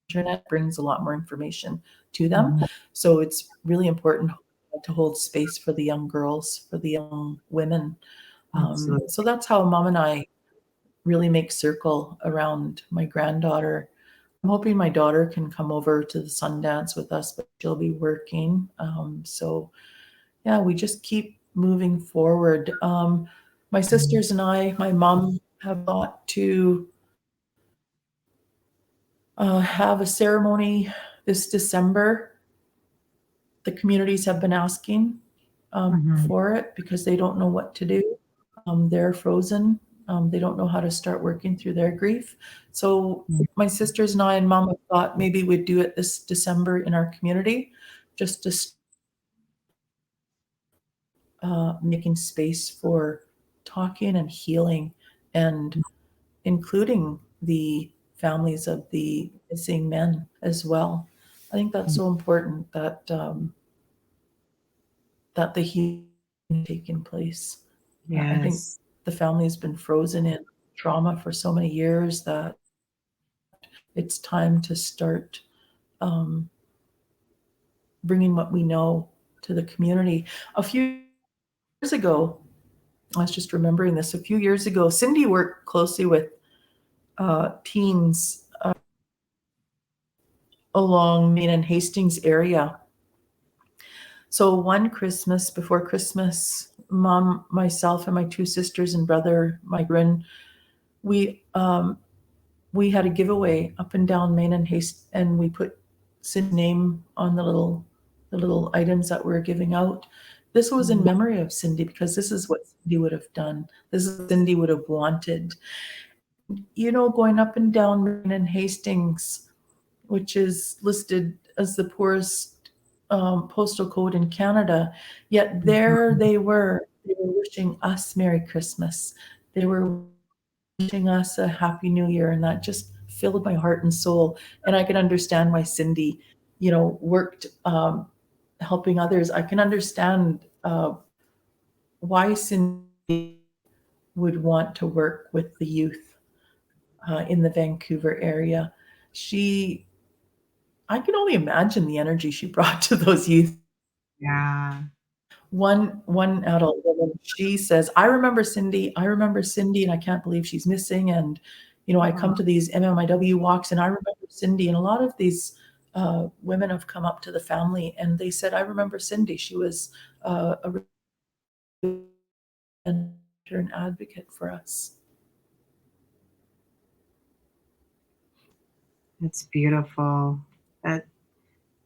internet brings a lot more information to them. Mhm. So it's really important to hold space for the young girls, for the young women. Absolutely. So that's how mom and I really make circle around my granddaughter. I'm hoping my daughter can come over to the Sundance with us, but she'll be working. So yeah, we just keep moving forward. My sisters and I, my mom, have got to have a ceremony this December. The communities have been asking Mhm. for it because they don't know what to do. They're frozen. They don't know how to start working through their grief. So my sisters and I and mom have thought maybe we'd do it this December in our community, just to making space for talking and healing, and including the families of the missing men as well. I think that's so important that that the healing taking place. I think Yes. the family has been frozen in trauma for so many years that it's time to start um, bringing what we know to the community. A few years ago, I was just remembering this. A few years ago, Cindy worked closely with teens along Main and Hastings area. So one Christmas, before Christmas, mom, myself, and my two sisters and brother, my grin, we we had a giveaway up and down Main and Hastings, and we put Cindy's name on the little items that we were giving out. This was in memory of Cindy because this is what Cindy would have done. This is what Cindy would have wanted. You know, going up and down Main and Hastings, which is listed as the poorest postal code in Canada. Yet there they were wishing us Merry Christmas. They were wishing us a Happy New Year, and that just filled my heart and soul. And I can understand why Cindy, worked helping others. I can understand why Cindy would want to work with the youth in the Vancouver area. She I can only imagine the energy she brought to those youth. Yeah. One adult woman, she says, I remember Cindy, and I can't believe she's missing. And, I Oh, come to these MMIW walks, and I remember Cindy." And a lot of these women have come up to the family, and they said, "I remember Cindy. She was a an advocate for us." it's beautiful. That,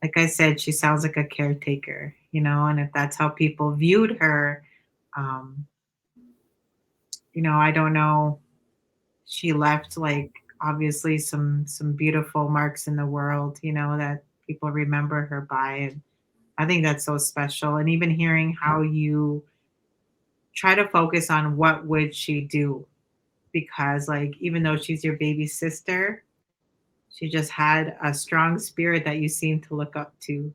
like I said, she sounds like a caretaker, and if that's how people viewed her, um, I don't know. She left like obviously some beautiful marks in the world, that people remember her by. And I think that's so special. And even hearing how you try to focus on what would she do, because like even though she's your baby sister, she just had a strong spirit that you seem to look up to.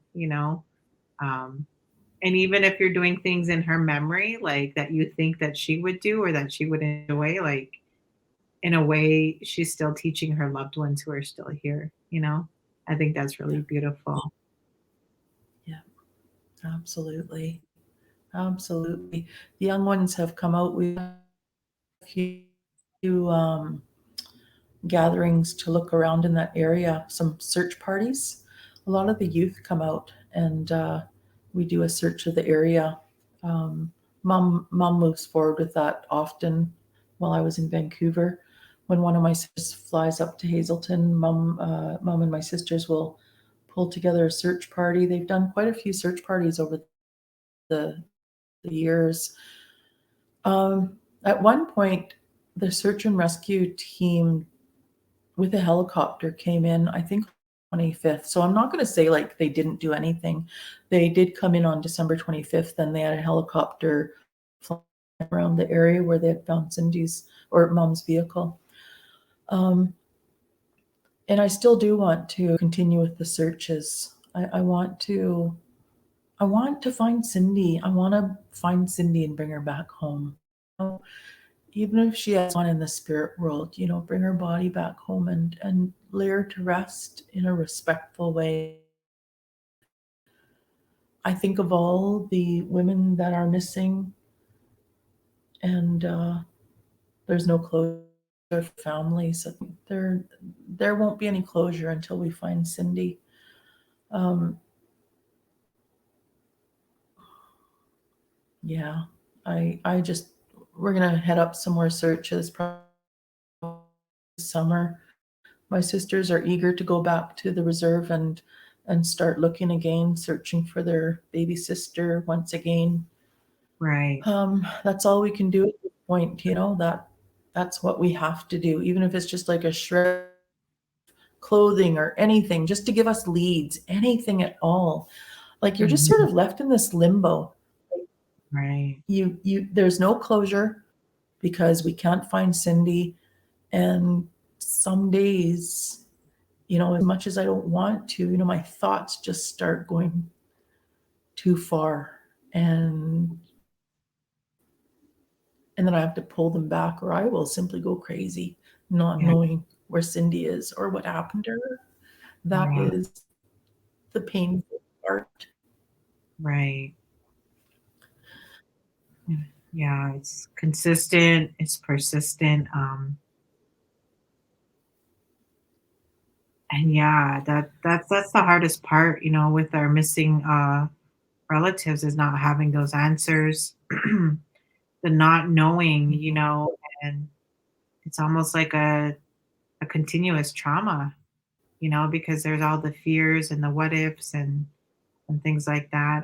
Um, and even if you're doing things in her memory, like that you think that she would do or that she would enjoy, like in a way, she's still teaching her loved ones who are still here. I think that's Yeah, really beautiful. yeah, absolutely. Absolutely. The young ones have come out. We have a few gatherings to look around in that area, some search parties. A lot of the youth come out, and we do a search of the area. Um, mom moves forward with that often. While I was in Vancouver, when one of my sisters flies up to Hazelton, mom and my sisters will pull together a search party. They've done quite a few search parties over the years. At one point, the search and rescue team with a helicopter came in, I think 25th. So I'm not going to say like they didn't do anything. They did come in on December 25th, and they had a helicopter flying around the area where they had found Cindy's or mom's vehicle. Um, and I still do want to continue with the searches. I want to find Cindy. I want to find Cindy and bring her back home. Even if she has gone in the spirit world, bring her body back home and lay her to rest in a respectful way. I think of all the women that are missing, and there's no closure. their families. There won't be any closure until we find Cindy. Um, yeah, I just we're gonna head up some more searches probably this summer. My sisters are eager to go back to the reserve and start looking again, searching for their baby sister once again. Right. That's all we can do at this point, that's what we have to do, even if it's just like a shred clothing or anything, just to give us leads, anything at all. Like you're just sort Mhm. of left in this limbo. Right. You there's no closure because we can't find Cindy. And some days, as much as I don't want to, my thoughts just start going too far. And then I have to pull them back, or I will simply go crazy, not Yeah. knowing where Cindy is or what happened to her. That Right. is the painful part. Right. Yeah, it's consistent, it's persistent. And yeah, that's the hardest part, with our missing relatives is not having those answers, the not knowing, and it's almost like a continuous trauma, because there's all the fears and the what ifs and things like that.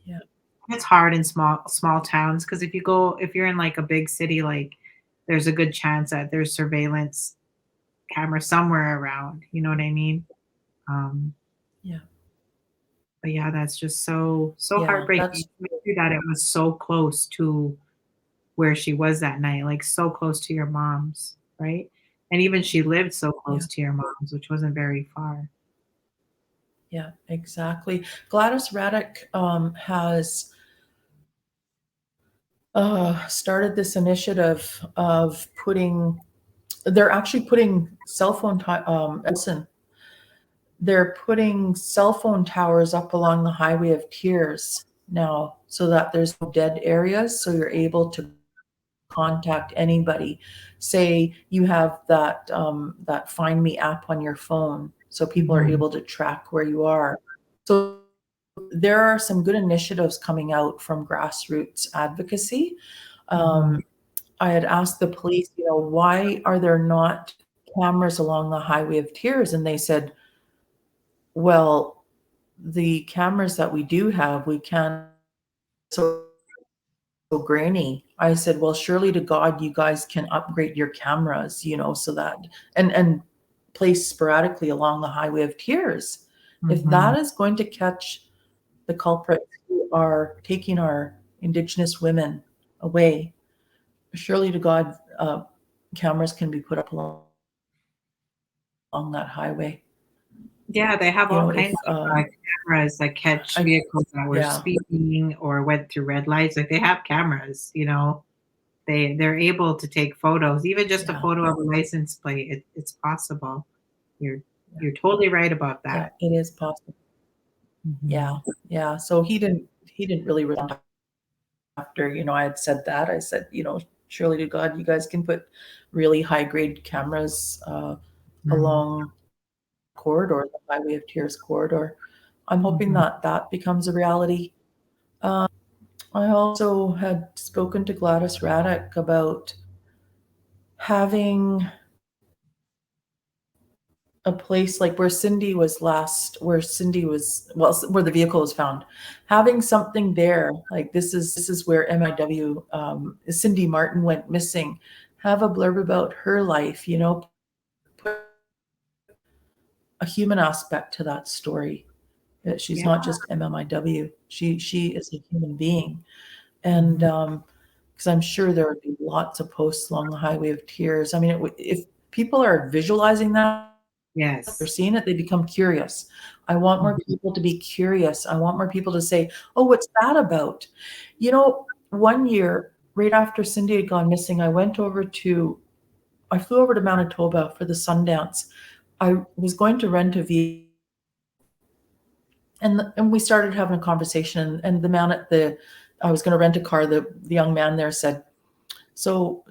Yeah, It's hard in small towns because if you're in like a big city, like there's a good chance that there's surveillance camera somewhere around. You know what I mean? Um, yeah, but yeah, that's just so yeah. heartbreaking. That's Especially that it was so close to where she was that night, like so close to your mom's, right? And even she lived so yeah, close to your mom's, which wasn't very far. yeah, exactly. Gladys Raddick has started this initiative of they're actually putting cell phone listen, they're putting cell phone towers up along the Highway of Tears now so that there's no dead areas. So you're able to contact anybody. Say you have that Find Me app on your phone, so people are Mhm, able to track where you are. So there are some good initiatives coming out from grassroots advocacy. mhm. Um, I had asked the police, why are there not cameras along the Highway of Tears? And they said, well, the cameras that we do have, we can't so grainy. I said, well, surely to God, you guys can upgrade your cameras, so that and place sporadically along the Highway of Tears. If Mhm. that is going to catch the culprits who are taking our Indigenous women away, surely to God, cameras can be put up along that highway. Yeah, they have all If kinds of, cameras that catch I vehicles that were yeah, speeding or went through red lights, like, they have cameras, they're able to take photos, even just a yeah, photo of a license plate, it's possible. You're yeah, you're totally right about yeah, that. it is possible. Mhm. Yeah, yeah. So he didn't really respond after, I had said that. I said, surely to God, you guys can put really high grade cameras Mhm. along corridor, the Highway of Tears corridor. I'm hoping Mhm. that that becomes a reality. Um, I also had spoken to Gladys Raddick about having a place like where Cindy was, well, where the vehicle was found, having something there, like this is where MIW, Cindy Martin went missing. Have a blurb about her life, put a human aspect to that story. That she's Yeah. not just MMIW. She is a human being, and Mhm. because I'm sure there would be lots of posts along the Highway of Tears. I mean, if people are visualizing that, they're Yes. seeing it, they become curious. I want more Mhm. people to be curious. I want more people to say, "Oh, what's that about?" One year, right after Cindy had gone missing, I flew over to Manitoba for the Sundance. I was going to rent a vehicle, and we started having a conversation, and the man at I was going to rent a car, the young man there said, "So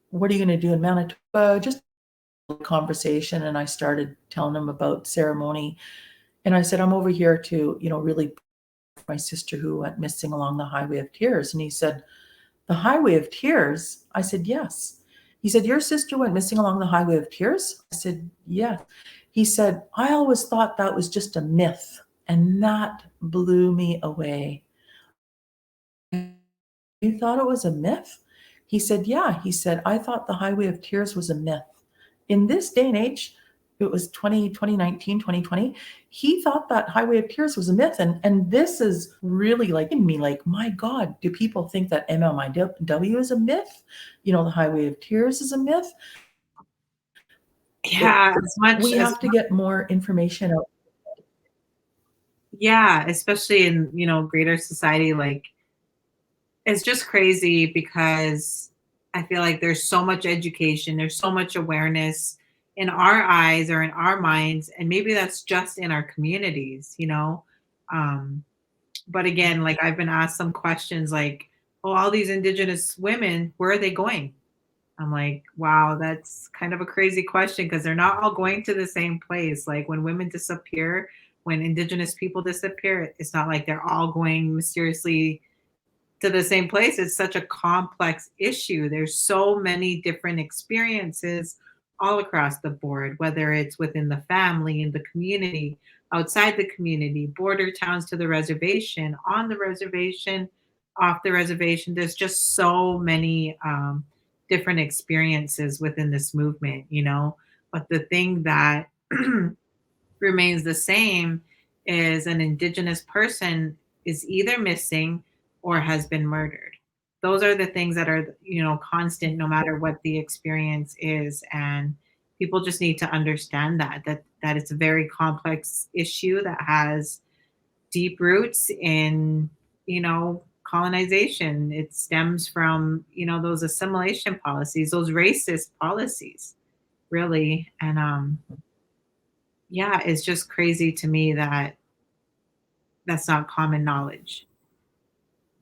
what are you going to do in Manitoba? Just a conversation. And I started telling him about ceremony. And I said, I'm over here to, really my sister who went missing along the Highway of Tears. And he said, the Highway of Tears? I said, yes. He said, your sister went missing along the Highway of Tears? I said, yes. He said, I always thought that was just a myth. And that blew me away. You thought it was a myth? He said, yeah. He said, I thought the Highway of Tears was a myth. In this day and age, it was 2019, 2020. He thought that Highway of Tears was a myth. And this is really like in me, like, my God, do people think that MMIW is a myth? The Highway of Tears is a myth. Yeah, We have to get more information out. Yeah, especially in, greater society, like it's just crazy because I feel like there's so much education, there's so much awareness in our eyes or in our minds, and maybe that's just in our communities. Um, but again, like I've been asked some questions like, oh, all these Indigenous women, where are they going? I'm like, wow, that's kind of a crazy question because they're not all going to the same place. Like when women disappear, when Indigenous people disappear, it's not like they're all going mysteriously to the same place. It's such a complex issue. There's so many different experiences all across the board, whether it's within the family, in the community, outside the community, border towns to the reservation, on the reservation, off the reservation. There's just so many different experiences within this movement. But the thing that remains the same is an Indigenous person is either missing or has been murdered. Those are the things that are, constant no matter what the experience is. And people just need to understand that it's a very complex issue that has deep roots in, colonization. It stems from, those assimilation policies, those racist policies, really. And yeah, it's just crazy to me that that's not common knowledge.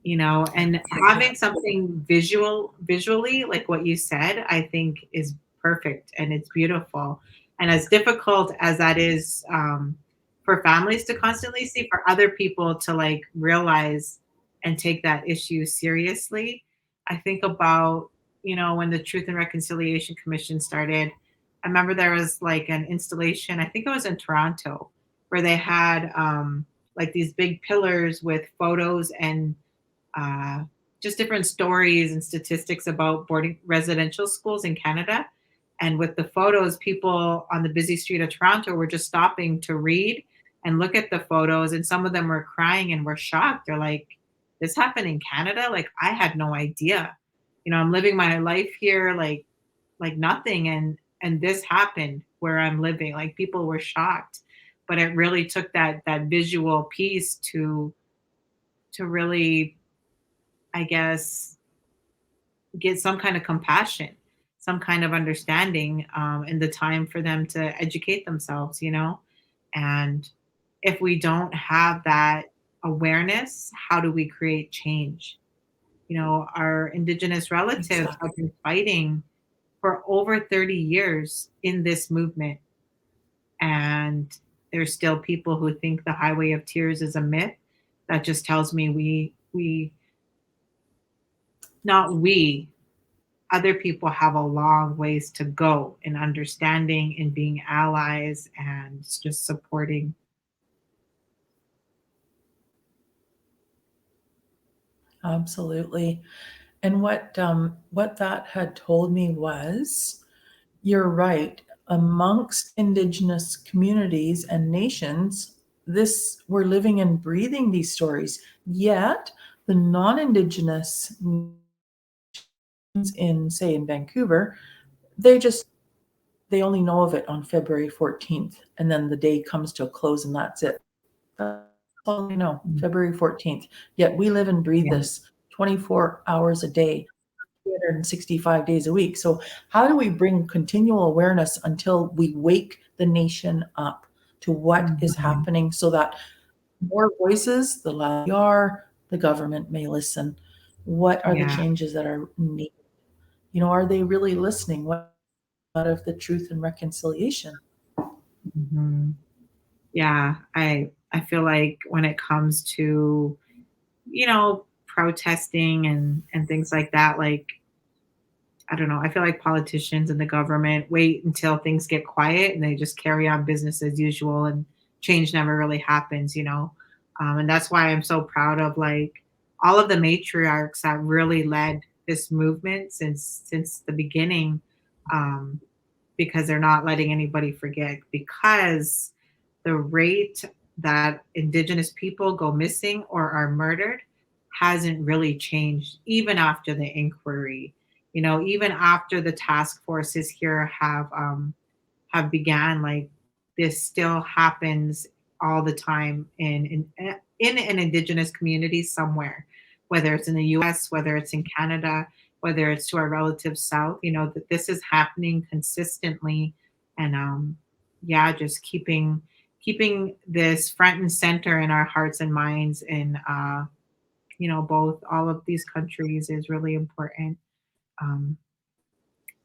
And having something visually like what you said, I think is perfect and it's beautiful. And as difficult as that is, for families to constantly see, for other people to like realize and take that issue seriously, I think about, when the Truth and Reconciliation Commission started. I remember there was like an installation, I think it was in Toronto, where they had like these big pillars with photos and uh, just different stories and statistics about boarding residential schools in Canada. And with the photos, people on the busy street of Toronto were just stopping to read and look at the photos. And some of them were crying and were shocked. They're like, this happened in Canada? Like, I had no idea. I'm living my life here like nothing. And this happened where I'm living. Like people were shocked. But it really took that visual piece to really, I guess, get some kind of compassion, some kind of understanding, and the time for them to educate themselves. And if we don't have that awareness, how do we create change? Our Indigenous relatives Exactly. have been fighting for over 30 years in this movement. And there's still people who think the Highway of Tears is a myth. That just tells me not we, other people have a long ways to go in understanding and being allies and just supporting. Absolutely. And what that had told me was, you're right. Amongst Indigenous communities and nations, we're living and breathing these stories. Yet the non-Indigenous in Vancouver, they just they only know of it on February 14th, and then the day comes to a close, and that's it. That's all we know, Mm. February 14th. Yet we live and breathe Yeah, this 24 hours a day, 365 days a week. So how do we bring continual awareness until we wake the nation up to what is mhm. happening, so that more voices, the louder we are, the government may listen? What are the Yeah, changes that are needed? are they really listening? What out of the truth and reconciliation? Mhm. Yeah, I feel like when it comes to, protesting and things like that, like, I don't know, I feel like politicians and the government wait until things get quiet and they just carry on business as usual and change never really happens. And that's why I'm so proud of like all of the matriarchs that really led this movement since the beginning. Um, because they're not letting anybody forget, because the rate that indigenous people go missing or are murdered hasn't really changed even after the inquiry. Even after the task forces here have began, like this still happens all the time in an indigenous community somewhere, whether it's in the US, whether it's in Canada, whether it's to our relatives south, that this is happening consistently. And yeah, just keeping this front and center in our hearts and minds in both all of these countries is really important. um,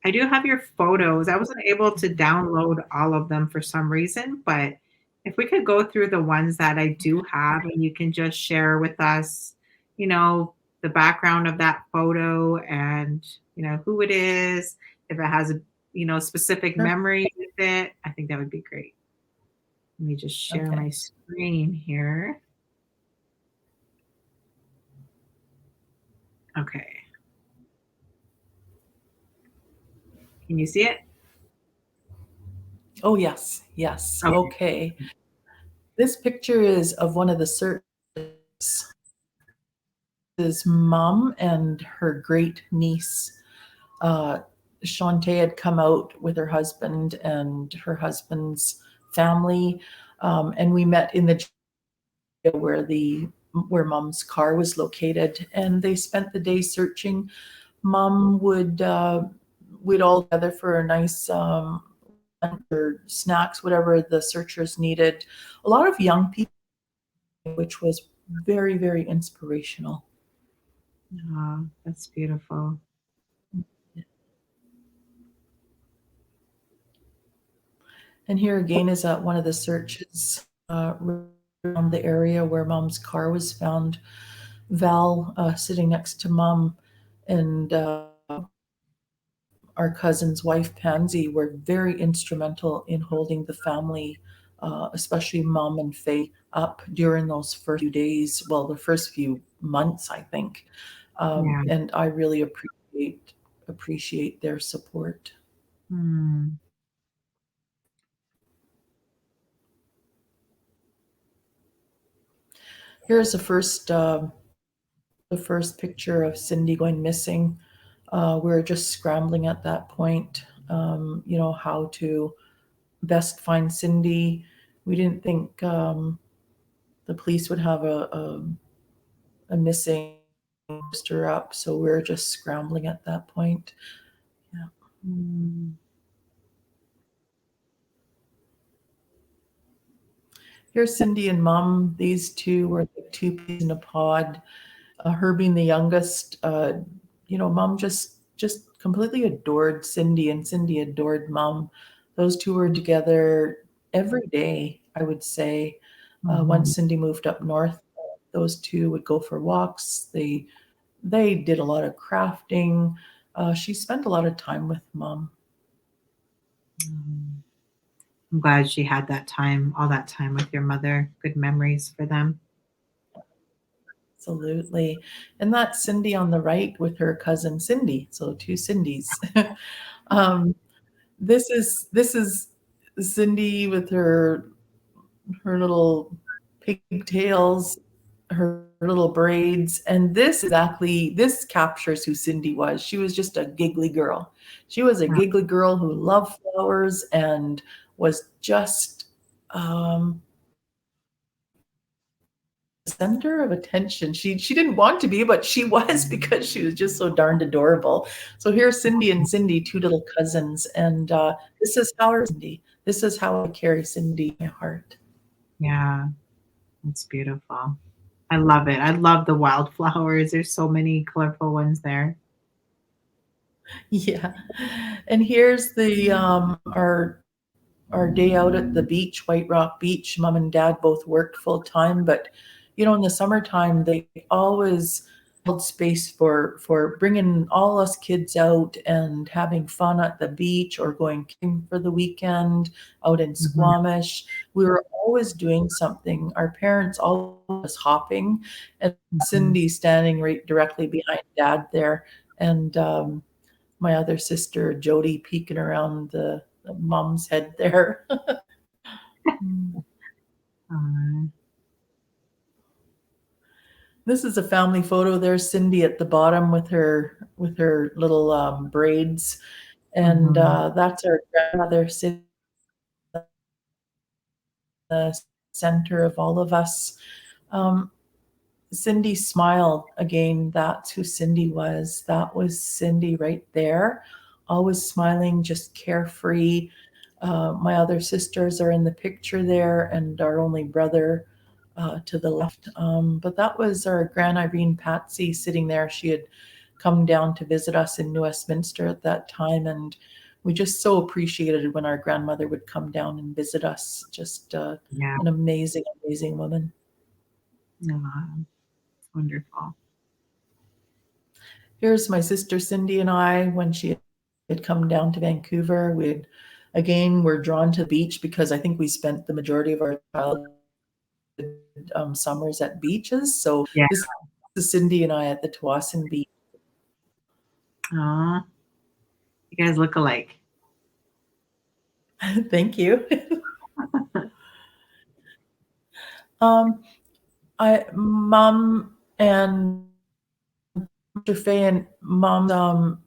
I do have your photos. I wasn't able to download all of them for some reason, but if we could go through the ones that I do have and you can just share with us, you know, the background of that photo and, who it is, if it has a, specific Sure. memory with it, I think that would be great. Let me just share Okay. my screen here. Okay. Can you see it? Oh, yes. Yes. Okay. Okay. This picture is of one of the searchers. His mom and her great niece. Uh, Shantae had come out with her husband and her husband's family, and we met in the where mom's car was located, and they spent the day searching. Mom would all gather for a nice lunch or snacks, whatever the searchers needed. A lot of young people, which was very, very inspirational. Oh, that's beautiful. And here again is at one of the searches around the area where mom's car was found. Val sitting next to mom and our cousin's wife, Pansy, were very instrumental in holding the family, especially mom and Faye, up during those first few days. Well, the first few months, I think. Yeah. And I really appreciate their support. Hmm. Here's the first picture of Cindy going missing. We were just scrambling at that point, how to best find Cindy. We didn't think the police would have a missing poster up, so we were just scrambling at that point. Yeah. Hmm. Here's Cindy and mom. These two were like two peas in a pod. Her being the youngest, mom just completely adored Cindy, and Cindy adored mom. Those two were together every day, I would say. Mhm. Once Cindy moved up north, those two would go for walks. They did a lot of crafting. She spent a lot of time with mom. Mm. I'm glad she had that time, all that time with your mother. Good memories for them. Absolutely. And that's Cindy on the right with her cousin Cindy. So two Cindys. um, this is Cindy with her little pigtails, her little braids, and this captures who Cindy was. She was just a giggly girl. She was a Yeah. giggly girl who loved flowers and was just um, center of attention. She didn't want to be, but she was because she was just so darned adorable. So here's Cindy and Cindy, two little cousins, and this is how Cindy. This is how I carry Cindy in my heart. Yeah, it's beautiful. I love it. I love the wildflowers. There's so many colorful ones there. Yeah. And here's the our day out at the beach, White Rock Beach. Mom and dad both worked full time, but in the summertime they always held space for bringing all us kids out and having fun at the beach or going camping for the weekend out in Mhm. Squamish. We were always doing something. Our parents always hopping, and Mhm. Cindy standing right directly behind dad there, and my other sister Jody peeking around the mom's head there. Mm. Aw. This is a family photo. There's Cindy at the bottom with her little braids, and Mhm. that's our grandmother sitting in the center of all of us. Um, Cindy smiled again. That's who Cindy was. That was Cindy right there, always smiling, just carefree. My other sisters are in the picture there, and our only brother to the left. But that was our Grand Irene Patsy sitting there. She had come down to visit us in New Westminster at that time, and we just so appreciated when our grandmother would come down and visit us. Just Yeah. an amazing, amazing woman. Aw, it's wonderful. Here's my sister Cindy and I when she had come down to Vancouver. We'd again were drawn to the beach because I think we spent the majority of our childhood summers at beaches. So Yeah. this is Cindy and I at the Tawasin Beach. Aw, you guys look alike. Thank you. um, I mom and Mr. Faye and mom's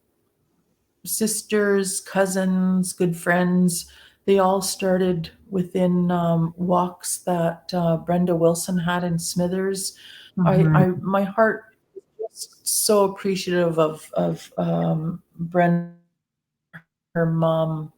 sisters, cousins, good friends. They all started within walks that Brenda Wilson had in Smithers. Mhm. My heart is so appreciative of Brenda, her mom.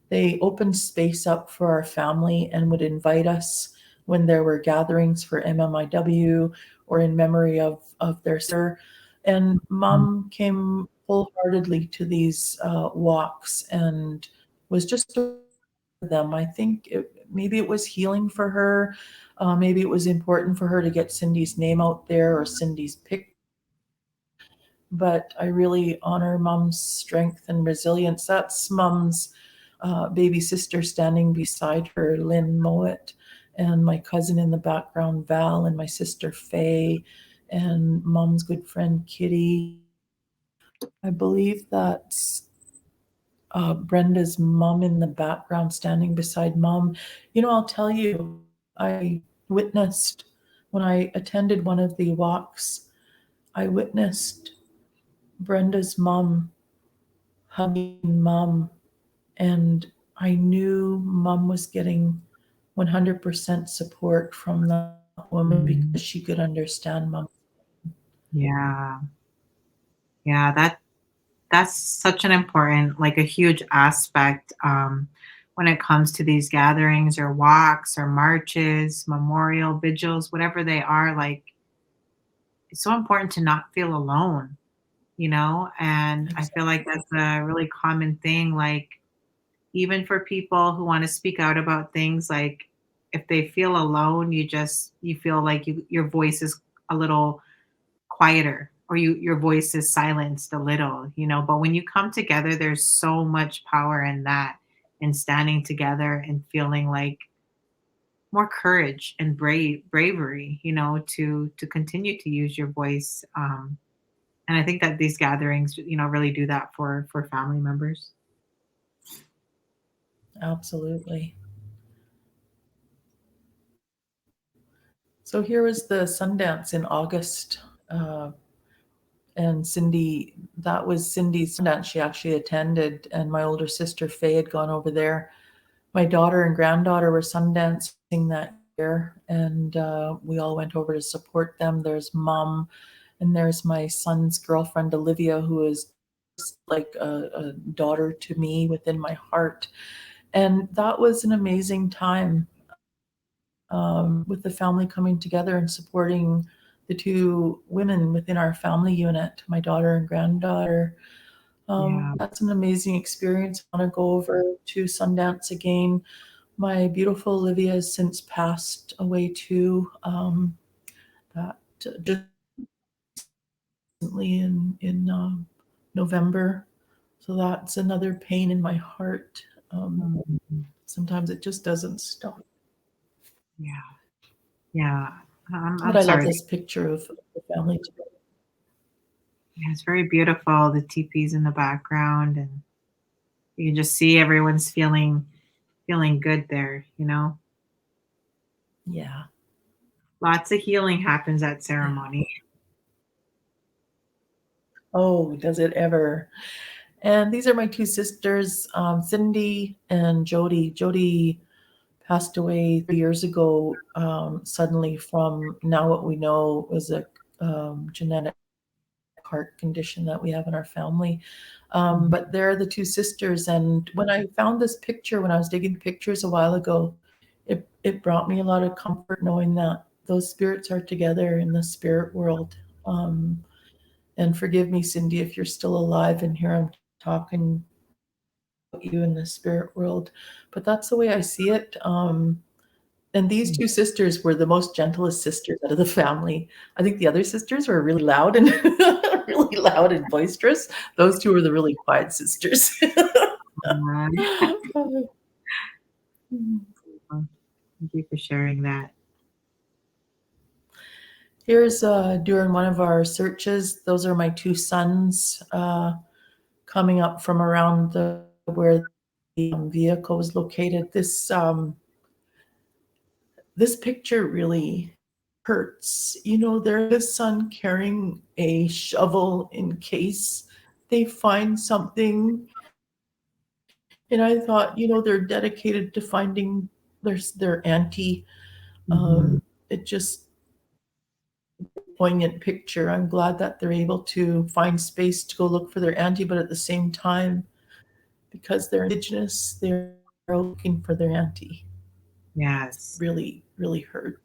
They opened space up for our family and would invite us when there were gatherings for MMIW or in memory of their sister. And mom came wholeheartedly to these walks and was just them. I think maybe it was healing for her. Maybe it was important for her to get Cindy's name out there or Cindy's pic, but I really honor mom's strength and resilience. That's mom's baby sister standing beside her, Lynn Mowat, and my cousin in the background, Val, and my sister Faye, and mom's good friend Kitty. I believe that's Brenda's mom in the background standing beside mom. I'll tell you, I witnessed when I attended one of the walks, I witnessed Brenda's mom hugging mom, and I knew mom was getting 100% support from that woman Mhm. because she could understand mom. Yeah. Yeah, that's such an important, like a huge aspect when it comes to these gatherings or walks or marches, memorial vigils, whatever they are. Like, it's so important to not feel alone, and I feel like that's a really common thing. Like, even for people who want to speak out about things, like if they feel alone, you feel like your voice is a little quieter, or your voice is silenced a little, but when you come together, there's so much power in that, in standing together and feeling like more courage and bravery, to continue to use your voice. And I think that these gatherings, really do that for family members. Absolutely. So here was the Sundance in August. Uh, and Cindy, that was Cindy's Sundance she actually attended, and my older sister Faye had gone over there. My daughter and granddaughter were sundancing that year, and we all went over to support them. There's mom, and there's my son's girlfriend Olivia, who is just like a daughter to me within my heart. And that was an amazing time with the family coming together and supporting the two women within our family unit, my daughter and granddaughter. Yeah. That's an amazing experience. I want to go over to Sundance again. My beautiful Olivia has since passed away too. That just recently in November. So that's another pain in my heart. Mhm. Sometimes it just doesn't stop. Yeah. Yeah. But I'm I love sorry. this picture of the family together. Yeah, it's very beautiful. The teepees in the background, and you can just see everyone's feeling good there. Yeah, Lots of healing happens at yeah. ceremony. Oh, does it ever? And these are my two sisters, Cindy and Jody. Jody passed away 3 years ago, suddenly from now what we know was a genetic heart condition that we have in our family. Mhm. But they're the two sisters. And when I found this picture, when I was digging pictures a while ago, it brought me a lot of comfort knowing that those spirits are together in the spirit world. Um, and forgive me, Cindy, if you're still alive and here I'm talking about you in the spirit world. But that's the way I see it. And these two sisters were the most gentlest sisters out of the family. I think the other sisters were really loud and really loud and boisterous. Those two were the really quiet sisters. Thank you for sharing that. Here's during one of our searches. Those are my two sons coming up from around where the vehicle was located. This picture really hurts. You know, there's a son carrying a shovel in case they find something. And I thought, they're dedicated to finding their auntie. Mhm. It just poignant picture. I'm glad that they're able to find space to go look for their auntie, but at the same time, because they're indigenous, they're looking for their auntie. Yes. Really, really hurt.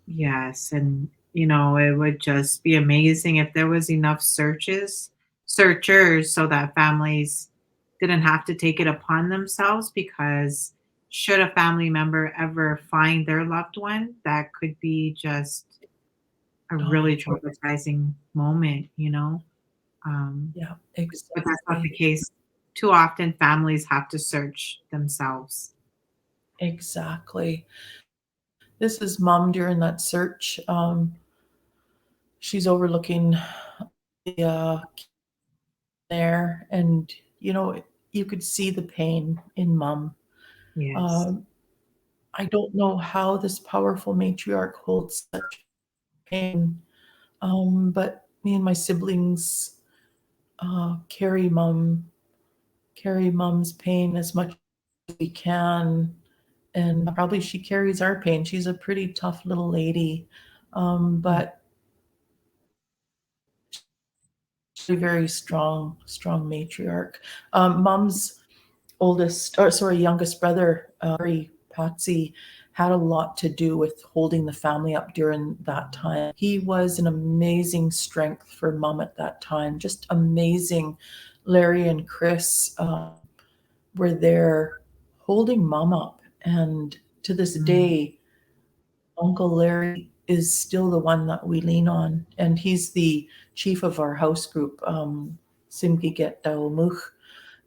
Yes, and it would just be amazing if there was enough searchers, so that families didn't have to take it upon themselves, because should a family member ever find their loved one, that could be just a really Oh, traumatizing moment. Um, yeah, but that's not the exactly. case. Too often, families have to search themselves. Exactly. This is mom during that search. She's overlooking the there, and you could see the pain in mom. Yes. Um, I don't know how this powerful matriarch holds such pain, but me and my siblings carry mom's pain as much as we can, and probably she carries our pain. She's a pretty tough little lady, but very strong matriarch. Mom's youngest brother, Patsy, had a lot to do with holding the family up during that time. He was an amazing strength for mom at that time, just amazing. Larry and Chris were there holding mom up, and to this Mm. day, Uncle Larry is still the one that we lean on, and he's the chief of our house group, Simgiget Daumuch.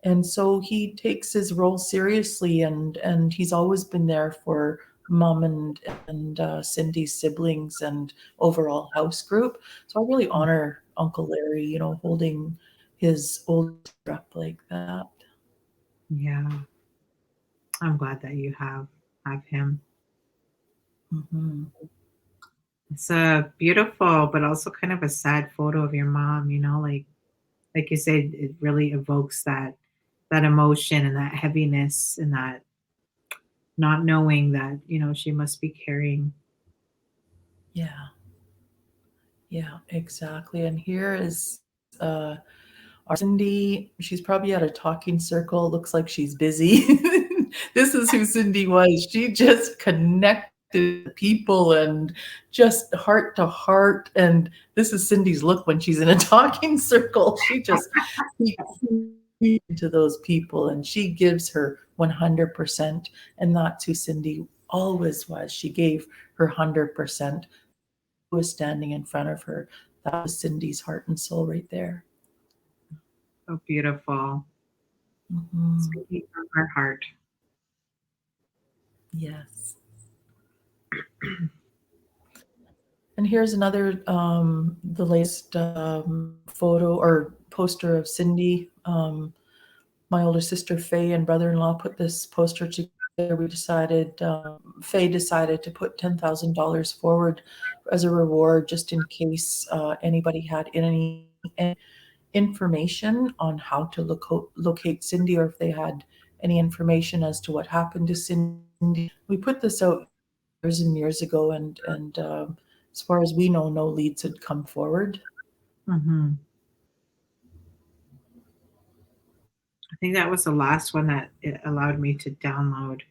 And so he takes his role seriously, and he's always been there for mom and Cindy's siblings and overall house group. So I really honor Uncle Larry, holding his old up like that. Yeah, I'm glad that you have him. Hmm. It's a beautiful, but also kind of a sad photo of your mom. Like you said, it really evokes that emotion and that heaviness and that not knowing that she must be carrying. Yeah, yeah, exactly. And here is our Cindy. She's probably at a talking circle. Looks like she's busy. This is who Cindy was. She just connected to the people and just heart to heart. And this is Cindy's look when she's in a talking circle. She just speaks into those people and she gives her 100%. And that's who Cindy always was. She gave her 100%. Who was standing in front of her? That was Cindy's heart and soul right there. So beautiful. Mhm. Speaking from her heart. Yes. And here's another, the latest photo or poster of Cindy. My older sister Faye and brother-in-law put this poster together. We decided, Faye decided to put $10,000 forward as a reward, just in case anybody had any information on how to locate Cindy, or if they had any information as to what happened to Cindy. We put this out years and years ago, and as far as we know, no leads had come forward. Mm-hmm. I think that was the last one that it allowed me to download.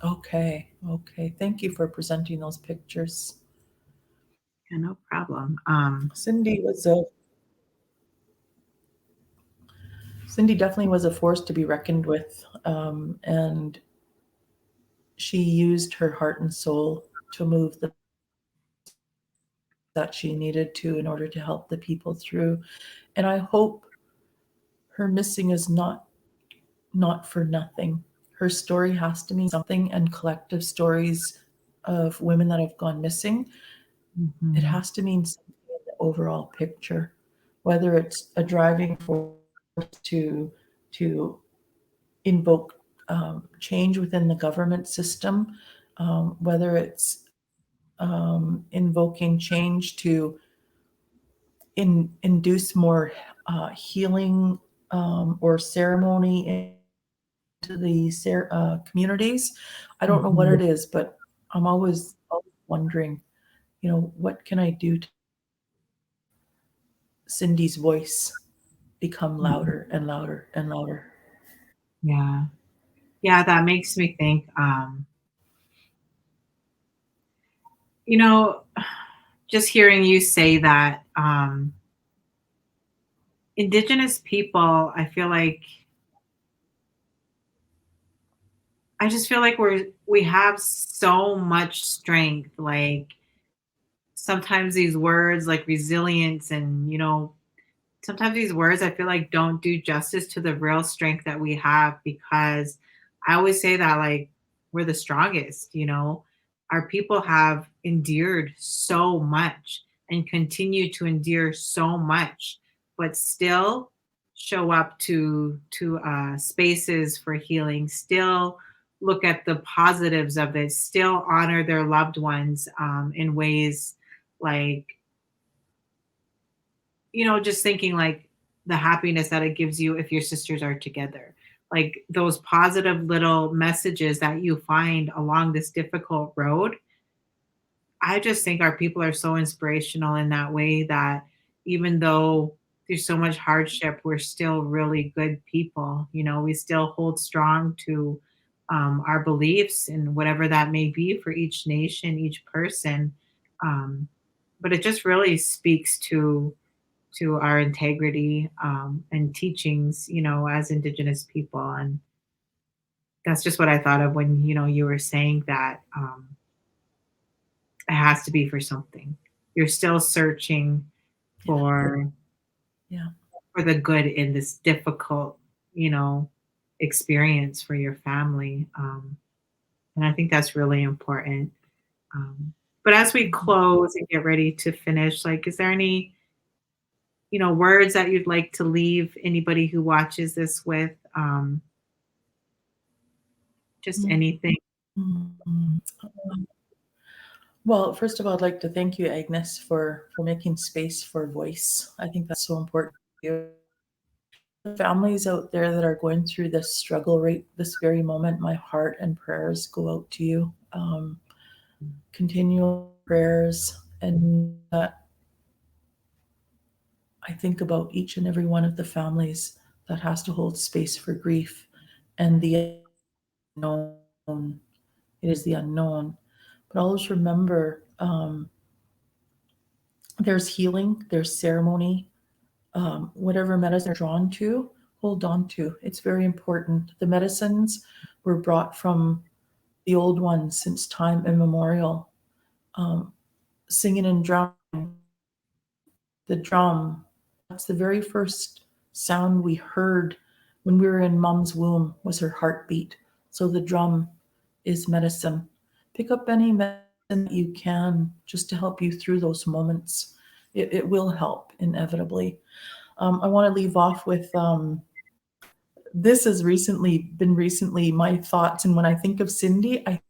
Okay. Thank you for presenting those pictures. Yeah, no problem. Cindy was a Cindy definitely was a force to be reckoned with, and she used her heart and soul to move the that she needed to in order to help the people through. And I hope her missing is not for nothing. Her story has to mean something, and collective stories of women that have gone missing, it mhm. has to mean something in the overall picture, whether it's a driving force to invoke change within the government system, whether it's invoking change to induce more healing or ceremony into the communities. I don't know what Mhm. it is, but I'm always wondering, what can I do to Cindy's voice become Mhm. louder and louder and louder? Yeah. Yeah, that makes me think, you know, just hearing you say that, Indigenous people, I just feel like we have so much strength. Like sometimes these words like resilience and, sometimes these words I feel like don't do justice to the real strength that we have, because I always say that like we're the strongest, Our people have endured so much and continue to endure so much, but still show up to spaces for healing, still look at the positives of it, still honor their loved ones in ways like, just thinking like the happiness that it gives you if your sisters are together. Like those positive little messages that you find along this difficult road. I just think our people are so inspirational in that way that even though there's so much hardship, we're still really good people. We still hold strong to our beliefs and whatever that may be for each nation, each person. Um, but it just really speaks to our integrity and teachings, as Indigenous people. And that's just what I thought of when, you were saying that it has to be for something. You're still searching Yeah, for yeah, for the good in this difficult, you know, experience for your family. And I think that's really important. But as we mhm. close and get ready to finish, like, is there any, words that you'd like to leave anybody who watches this with? Just anything. Mhm. Well, first of all, I'd like to thank you, Agnes, for making space for voice. I think that's so important. The families out there that are going through this struggle right this very moment, my heart and prayers go out to you. Continual prayers, and I think about each and every one of the families that has to hold space for grief and the unknown. It is the unknown. But always remember, there's healing, there's ceremony, whatever medicine you're drawn to, hold on to. It's very important. The medicines were brought from the old ones since time immemorial. Um, Singing and drumming, the drum, that's the very first sound we heard when we were in mom's womb was her heartbeat. So the drum is medicine. Pick up any medicine that you can just to help you through those moments. It will help inevitably. I want to leave off with this has recently my thoughts, and when I think of Cindy, I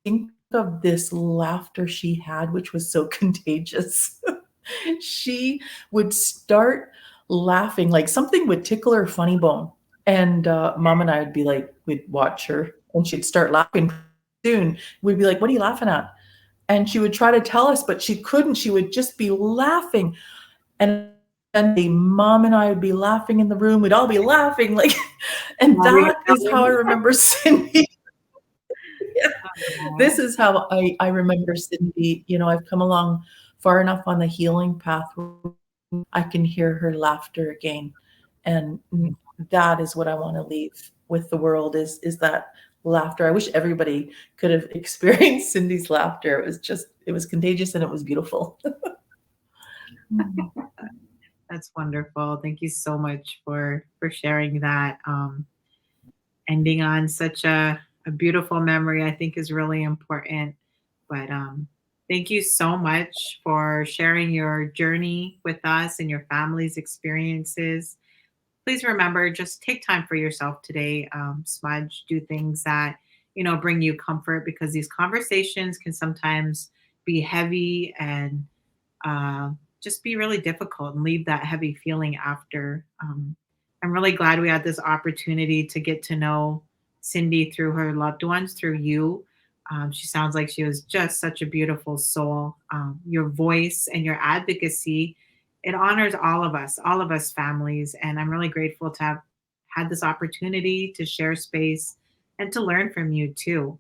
think of this laughter she had, which was so contagious. She would start laughing like something would tickle her funny bone, and mom and I would be like, we'd watch her, and she'd start laughing. Soon we'd be like, "What are you laughing at?" And she would try to tell us, but she couldn't. She would just be laughing. And the mom and I would be laughing in the room. We'd all be laughing like, and While we that is how I remember Cindy. Aw. This is how I remember Cindy. You know, I've come along far enough on the healing path where I can hear her laughter again. And that is what I want to leave with the world is that laughter. I wish everybody could have experienced Cindy's laughter. It was contagious and it was beautiful. That's wonderful. Thank you so much for sharing that. Ending on such a beautiful memory, I think, is really important. But thank you so much for sharing your journey with us and your family's experiences. Please remember, just take time for yourself today. Smudge, do things that bring you comfort, because these conversations can sometimes be heavy and uh, just be really difficult and leave that heavy feeling after. I'm really glad we had this opportunity to get to know Cindy through her loved ones, through you. She sounds like she was just such a beautiful soul. Your voice and your advocacy, it honors all of us families. And I'm really grateful to have had this opportunity to share space and to learn from you too.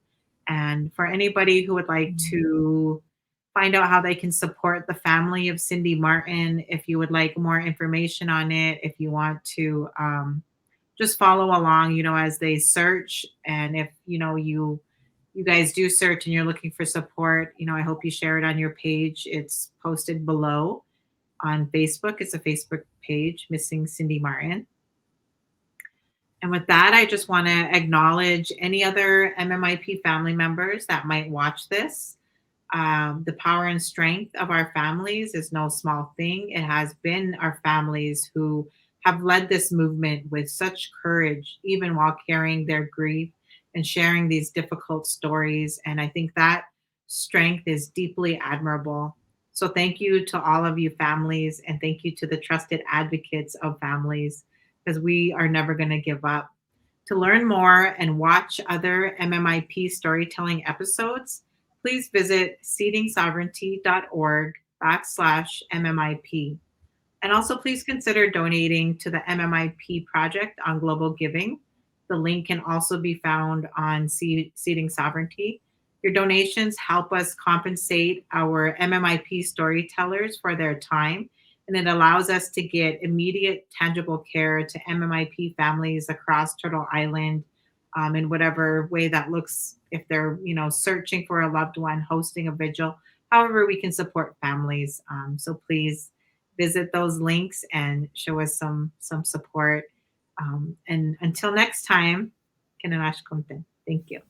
And for anybody who would like to find out how they can support the family of Cindy Martin, if you would like more information on it, if you want to just follow along, as they search. And if, you guys do search and you're looking for support, I hope you share it on your page. It's posted below on Facebook. It's a Facebook page, Missing Cindy Martin. And with that, I just want to acknowledge any other MMIP family members that might watch this. The power and strength of our families is no small thing. It has been our families who have led this movement with such courage, even while carrying their grief and sharing these difficult stories. And I think that strength is deeply admirable. So thank you to all of you families, and thank you to the trusted advocates of families, because we are never going to give up. To learn more and watch other MMIP storytelling episodes, please visit seedingsovereignty.org/MMIP. And also, please consider donating to the MMIP project on Global Giving. The link can also be found on Seeding Sovereignty. Your donations help us compensate our MMIP storytellers for their time, and it allows us to get immediate, tangible care to MMIP families across Turtle Island, in whatever way that looks. If they're, searching for a loved one, hosting a vigil, however we can support families. So please visit those links and show us some support. And until next time, Kinanash Kunten. Thank you.